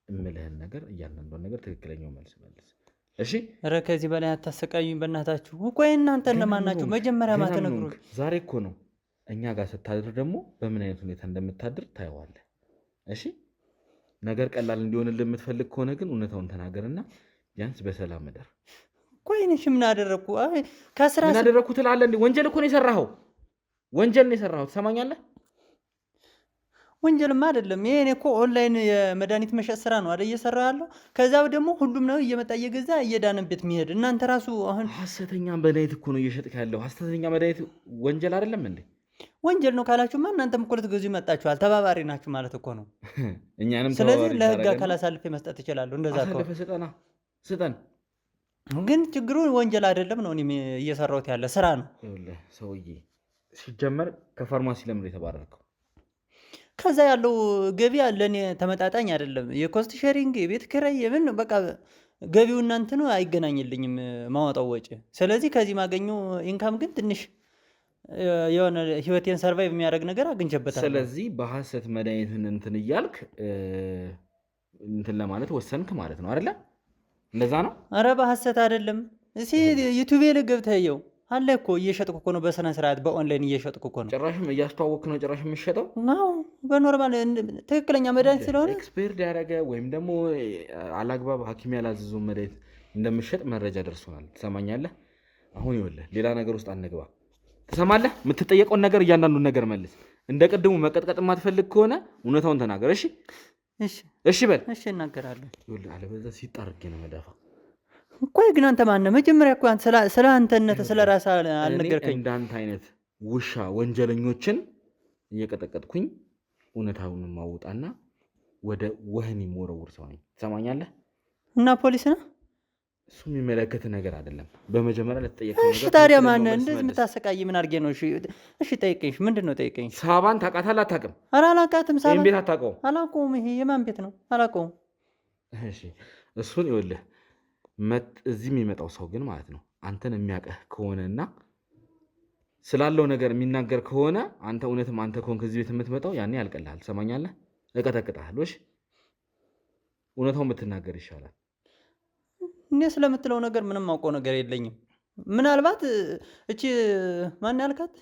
እምልህን ነገር እያንዳንዷን ነገር ትክክለኛው መልስ መልስ። እሺ? ኧረ ከዚህ በላይ አታሰቃዩኝ በእናታችሁ። ቆይ እናንተ እነማን ናችሁ? መጀመሪያ ማተነግሩ። ዛሬ እኮ ነው እኛ ጋር ስታድር ደግሞ በምን አይነት ሁኔታ እንደምታድር ታየዋለህ። እሺ? ነገር ቀላል እንዲሆንልህ የምትፈልግ ከሆነ ግን እውነታውን ተናገርና ቢያንስ በሰላም እደር። ቆይ እኔ ምን አደረግኩ? ከስራ ምን አደረግኩ ትላለህ እንዴ? ወንጀል እኮ ነው የሰራኸው። ወንጀል ነው የሰራኸው። ትሰማኛለህ? ወንጀልማ አይደለም ይሄ። እኔ እኮ ኦንላይን የመድኃኒት መሸጥ ስራ ነው አይደል እየሰራ ያለው። ከዛው ደግሞ ሁሉም ነው እየመጣ እየገዛ እየዳነበት የሚሄድ። እናንተ ራሱ አሁን ሐሰተኛ መድኃኒት እኮ ነው እየሸጥክ ያለው። ሐሰተኛ መድኃኒት ወንጀል አይደለም እንዴ? ወንጀል ነው ካላችሁማ እናንተም እኮ ልትገዙ ይመጣችኋል። ተባባሪ ናችሁ ማለት እኮ ነው። እኛንም ስለዚህ ለህግ አካል አሳልፌ መስጠት እችላለሁ። እንደዛ አሳልፈ ስጠን። ግን ችግሩ ወንጀል አይደለም ነው እኔም እየሰራሁት ያለ ስራ ነው። ይኸውልህ ሰውዬ ሲጀመር ከፋርማሲ ለምን የተባረርከው? ከዛ ያለው ገቢ ለእኔ ተመጣጣኝ አይደለም። የኮስት ሼሪንግ፣ የቤት ኪራይ፣ የምን በቃ ገቢው እናንተ ነው አይገናኝልኝም ማወጣው ወጪ። ስለዚህ ከዚህ ማገኘው ኢንካም ግን ትንሽ የሆነ ህይወቴን ሰርቫይቭ የሚያደርግ ነገር አግኝቼበታለሁ። ስለዚህ በሐሰት መድኃኒትን እንትን እያልክ እንትን ለማለት ወሰንክ ማለት ነው አይደለ? እንደዛ ነው? አረ በሐሰት አይደለም። እስኪ ዩቲዩብ ላይ ገብተህ እየው አለ እኮ እየሸጥኩ እኮ ነው። በስነ ስርዓት በኦንላይን እየሸጥኩ እኮ ነው። ጭራሽም እያስተዋወቅክ ነው። ጭራሽ የምትሸጠው ነው በኖርማል ትክክለኛ መድኃኒት ስለሆነ ኤክስፓየርድ ያደረገ ወይም ደግሞ አላግባብ ሐኪም ያላዘዘው መድኃኒት እንደምትሸጥ መረጃ ደርሶናል። ትሰማኛለህ? አሁን ይኸውልህ ሌላ ነገር ውስጥ አንግባ። ትሰማለህ? የምትጠየቀውን ነገር እያንዳንዱን ነገር መልስ። እንደ ቅድሙ መቀጥቀጥ የማትፈልግ ከሆነ እውነታውን ተናገር። እሺ? እሺ በል። እሺ እናገራለሁ። ይኸውልህ አለበለዚያ ሲጣርጌ ነው መዳፋ። ቆይ ግን አንተ ማነህ? መጀመሪያ እኮ አንተ ስለ አንተነት ስለ ራስህ አልነገርከኝ። እንዳንተ አይነት ውሻ ወንጀለኞችን እየቀጠቀጥኩኝ እውነታውን ማውጣና ወደ ወህኒ መወረውር ሰው ነኝ። ትሰማኛለህ? እና ፖሊስ ነው እሱ የሚመለከት ነገር አይደለም። በመጀመሪያ ለተጠየቀው ነገር እሺ። ታዲያ ማነህ እንደዚህ የምታሰቃይ? ምን አድርጌ ነው? እሺ ጠይቀኝ። ምንድን ነው ጠይቀኝ። ሳባን ታውቃታለህ? አታውቅም? ኧረ አላውቃትም። ሳባን ቤት አታውቀውም? አላውቀውም። ይሄ የማን ቤት ነው? አላውቀውም። እሺ እሱን ይኸውልህ እዚህ የሚመጣው ሰው ግን ማለት ነው አንተን የሚያውቅህ ከሆነና ስላለው ነገር የሚናገር ከሆነ አንተ እውነትም አንተ ከሆንክ እዚህ ቤት የምትመጣው ያኔ ያልቅልሃል። ትሰማኛለህ? እቀጠቅጥሃለሁ። እሺ እውነታውን ብትናገር ይሻላል። እኔ ስለምትለው ነገር ምንም አውቀው ነገር የለኝም። ምናልባት እቺ ማን ያልካት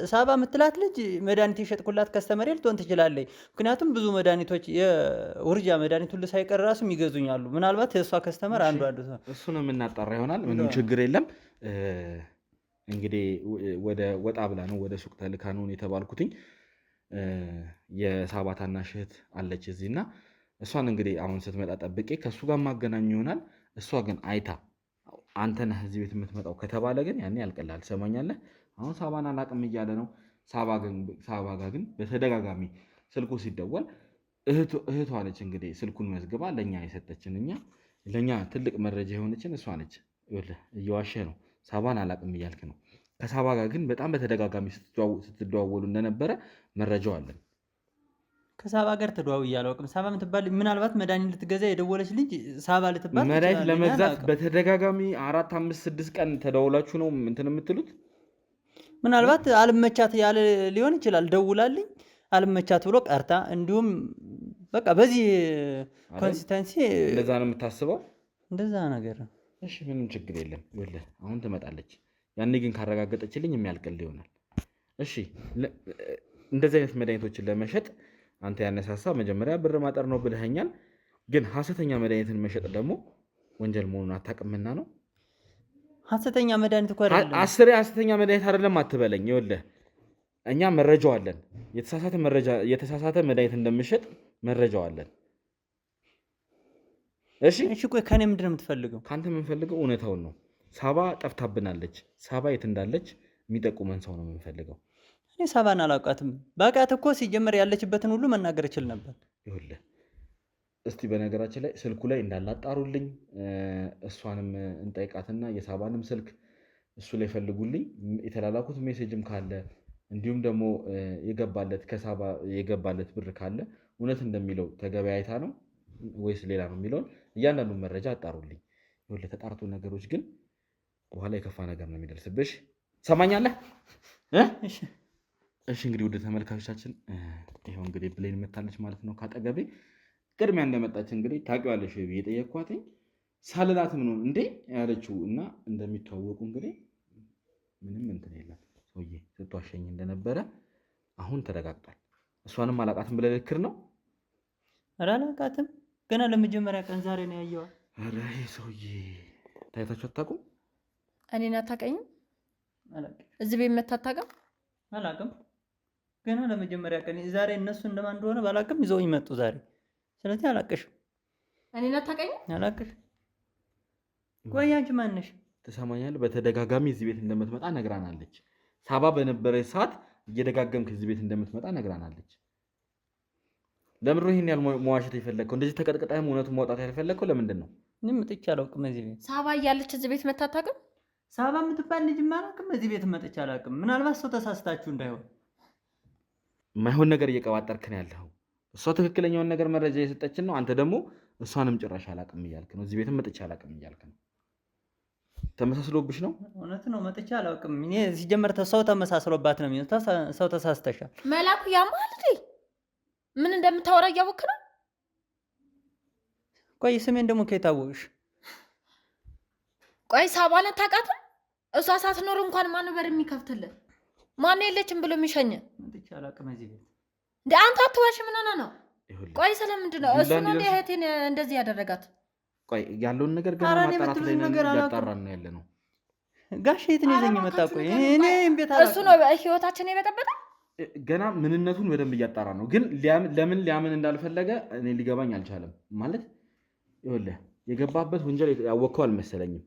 ሳባ የምትላት ልጅ መድኃኒት የሸጥኩላት ከስተመሬ ልትሆን ትችላለች። ምክንያቱም ብዙ መድኃኒቶች የውርጃ መድኃኒት ሁሉ ሳይቀር ራሱ ይገዙኛሉ። ምናልባት የእሷ ከስተመር አንዱ እሱ ነው የምናጣራ ይሆናል። ምንም ችግር የለም። እንግዲህ ወጣ ብላ ነው ወደ ሱቅ ተልካ ነው የተባልኩትኝ። የሳባ ታናሽ እህት አለች እዚህ እና እሷን እንግዲህ አሁን ስትመጣ ጠብቄ ከእሱ ጋር ማገናኙ ይሆናል። እሷ ግን አይታ አንተ ነህ እዚህ ቤት የምትመጣው ከተባለ ግን ያኔ ያልቅልሃል። ትሰማኛለህ? አሁን ሳባን አላቅም እያለ ነው። ሳባ ጋር ግን በተደጋጋሚ ስልኩ ሲደወል እህቷ ነች እንግዲህ ስልኩን መዝግባ ለእኛ የሰጠችን ለእኛ ትልቅ መረጃ የሆነችን እሷ ነች። እየዋሸህ ነው። ሳባን አላቅም እያልክ ነው። ከሳባ ጋር ግን በጣም በተደጋጋሚ ስትደዋወሉ እንደነበረ መረጃው አለን። ከሳባ ጋር ተደዋውዬ አላውቅም። ሳባ የምትባል ምናልባት መድኃኒት ልትገዛ የደወለች ልጅ ሳባ ልትባል መድኃኒት ለመግዛት በተደጋጋሚ 4፣ 5፣ 6 ቀን ተደውላችሁ ነው እንትን የምትሉት? ምናልባት አልመቻት ያለ ሊሆን ይችላል። ደውላልኝ አልመቻት ብሎ ቀርታ፣ እንዲሁም በቃ በዚህ ኮንሲስተንሲ እንደዛ ነው የምታስበው? እንደዛ ነገር። እሺ ምንም ችግር የለም። ይኸውልህ አሁን ትመጣለች። ያኔ ግን ካረጋገጠችልኝ የሚያልቅልህ ይሆናል። እሺ እንደዚህ አይነት መድኃኒቶችን ለመሸጥ አንተ ያነሳሳ መጀመሪያ ብር ማጠር ነው ብለኸኛል። ግን ሐሰተኛ መድኃኒትን መሸጥ ደግሞ ወንጀል መሆኑን አታውቅምና ነው። ሐሰተኛ መድኃኒት እኮ አይደለም። አስሬ ሐሰተኛ መድኃኒት አይደለም አትበለኝ። ይኸውልህ እኛ መረጃው አለን። የተሳሳተ መድኃኒት እንደምሸጥ መረጃው አለን። እሺ ቆይ ከኔ ምንድን ነው የምትፈልገው? ካንተ የምንፈልገው እውነታውን ነው። ሳባ ጠፍታብናለች። ሳባ የት እንዳለች የሚጠቁመን ሰው ነው የምንፈልገው። እኔ ሳባን አላውቃትም። በቃት እኮ ሲጀመር ያለችበትን ሁሉ መናገር እችል ነበር። ይኸውልህ እስቲ በነገራችን ላይ ስልኩ ላይ እንዳላጣሩልኝ እሷንም እንጠይቃትና የሳባንም ስልክ እሱ ላይ ፈልጉልኝ። የተላላኩት ሜሴጅም ካለ እንዲሁም ደግሞ የገባለት ከሳባ የገባለት ብር ካለ እውነት እንደሚለው ተገበያይታ ነው ወይስ ሌላ ነው የሚለውን እያንዳንዱን መረጃ አጣሩልኝ። ይኸውልህ ተጣርቶ ነገሮች ግን በኋላ የከፋ ነገር ነው የሚደርስብሽ። ሰማኛለህ? እሺ እንግዲህ ወደ ተመልካቾቻችን ይኸው እንግዲህ ብሌን መታለች ማለት ነው ካጠገቤ። ቅድሚያ እንደመጣች እንግዲህ ታውቂዋለሽ ወይ ብዬ ጠየኳትኝ። ሳልላት ምን ሆነ እንዴ ያለችው እና እንደሚተዋወቁ እንግዲህ ምንም እንትን የለም ሰውዬ ስትዋሸኝ እንደነበረ አሁን ተረጋግጧል። እሷንም አላውቃትም ብለህ ልክር ነው? ኧረ አላውቃትም። ገና ለመጀመሪያ ቀን ዛሬ ነው ያየኋት። ኧረ ይሄ ሰውዬ ታይታችሁ አታውቁም? እኔን አታውቀኝም? አላውቅም። እዚህ ቤት መታ አታውቅም? አላውቅም። ገና ለመጀመሪያ ቀን ዛሬ እነሱ እንደማን እንደሆነ ባላውቅም ይዘውኝ መጡ ዛሬ። ስለዚህ አላውቅሽም። እኔን አታውቀኝም? አላውቅሽ። ቆይ አንቺ ማን ነሽ? ትሰማኛለህ? በተደጋጋሚ እዚህ ቤት እንደምትመጣ ነግራናለች። ሳባ በነበረች ሰዓት እየደጋገምክ እዚህ ቤት እንደምትመጣ ነግራናለች። ለምን ነው ይሄን ያህል መዋሸት የፈለግከው? እንደዚህ ተቀጥቅጣህም እውነቱን ማውጣት ያልፈለግከው ለምንድን ነው? እኔ መጥቼ አላውቅም እዚህ ቤት። ሳባ እያለች እዚህ ቤት መታ አታውቅም? ሳባ የምትባል ልጅማ አላውቅም። እዚህ ቤት መጥቼ አላውቅም። ምናልባት ሰው ተሳስታችሁ እንዳይሆን። የማይሆን ነገር እየቀባጠርክ ነው ያለኸው። እሷ ትክክለኛውን ነገር መረጃ እየሰጠችን ነው። አንተ ደግሞ እሷንም ጭራሽ አላውቅም እያልክ ነው። እዚህ ቤትም መጥቼ አላውቅም እያልክ ነው። ተመሳስሎብሽ ነው? እውነት ነው። መጥቼ አላውቅም። እኔ ሲጀመር ሰው ተመሳስሎባት ነው የሚሆነው። ሰው ተሳስተሻል። መላኩ ያማል እንዴ? ምን እንደምታወራ እያወቅህ ነው? ቆይ ስሜን ደግሞ ከየት አወቅሽ? ቆይ ሳባን አታውቃትም? እሷ ሳትኖር እንኳን ማን በር የሚከፍትልን? ማን የለችም ብሎ የሚሸኝ? መጥቼ አላውቅም እዚህ ቤት። እንደ አንተ አትዋሽ። ምን ሆነህ ነው? ቆይ ስለምንድን ነው እሱ ነው እንደ እህቴን እንደዚህ ያደረጋት? ቆይ ያለውን ነገር ገና ማጣራት ላይ ነው ያጣራን ነው ያለ ነው። ጋሽ የት ነው ይዘኝ መጣ? ቆይ እኔ ቤት እሱ ነው ህይወታችን የበጠበጠ። ገና ምንነቱን በደንብ እያጣራ ነው። ግን ለምን ሊያምን እንዳልፈለገ እኔ ሊገባኝ አልቻለም። ማለት ይኸውልህ የገባበት ወንጀል ያወቅኸው አልመሰለኝም።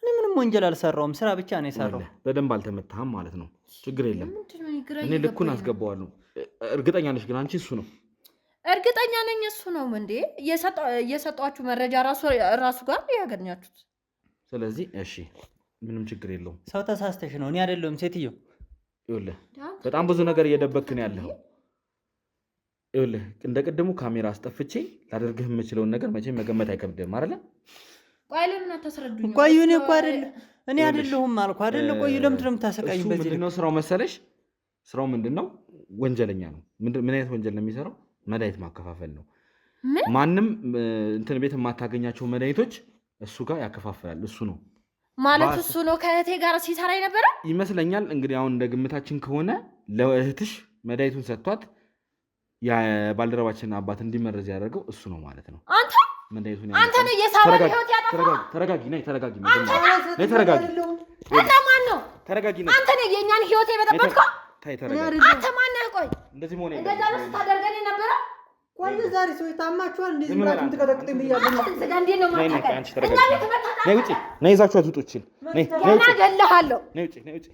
እኔ ምንም ወንጀል አልሰራውም። ስራ ብቻ ነው የሰራው። በደንብ አልተመታህም ማለት ነው። ችግር የለም። እኔ ልኩን አስገባዋለሁ። እርግጠኛ ነሽ ግን አንቺ እሱ ነው? እርግጠኛ ነኝ እሱ ነው። እንዴ የሰጧችሁ መረጃ ራሱ ጋር ያገኛችሁት። ስለዚህ እሺ ምንም ችግር የለውም። ሰው ተሳስተሽ ነው፣ እኔ አይደለሁም ሴትዮ። ይኸውልህ በጣም ብዙ ነገር እየደበክ ነው ያለኸው። ይኸውልህ እንደ ቅድሙ ካሜራ አስጠፍቼ ላደርግህ የምችለውን ነገር መቼም መገመት አይከብድም አይደለ? ቆይ ለምን አታስረዱኝ? ቆይ እኔ እኮ እኔ አይደለሁም አልኩ አይደለ? ቆይ ለምንድን ነው የምታሰቃይኝ? በዚህ ምንድን ነው ስራው መሰለሽ? ስራው ምንድን ነው? ወንጀለኛ ነው። ምን አይነት ወንጀል ነው የሚሰራው? መድኃኒት ማከፋፈል ነው። ማንም እንትን ቤት የማታገኛቸው መድኃኒቶች እሱ ጋር ያከፋፍላል። እሱ ነው ማለት እሱ ነው ከእህቴ ጋር ሲሰራ የነበረ ይመስለኛል። እንግዲህ አሁን እንደ ግምታችን ከሆነ ለእህትሽ መድኃኒቱን ሰጥቷት የባልደረባችንን አባት እንዲመረዝ ያደርገው እሱ ነው ማለት ነው። አንተ ነህ የሳባን ህይወት ያጠፋው። ተረጋጊ፣ ነይ ተረጋጊ፣ ነይ ተረጋጊ። አንተ ማን ነው? ተረጋጊ። አንተ ነህ የእኛን ህይወት የበጠበጥከው። ታይ ተረጋጊ። አንተ ማን ነህ? ቆይ እንደዚህ መሆን እንደዛ ነው ስታደርገን የነበረ። ቆይ ዛሬ ሰው ታማችኋል። እንደዚህ ብላችሁ ትቀጠቅጡኝ ብያለሁ። እንዴት ነው ማታቀል? ነይ ውጪ፣ ነይ ይዛችኋት ውጡ። እቺን ነይ፣ ነይ ውጪ፣ ገለሃለሁ። ነይ ውጪ፣ ነይ ውጪ።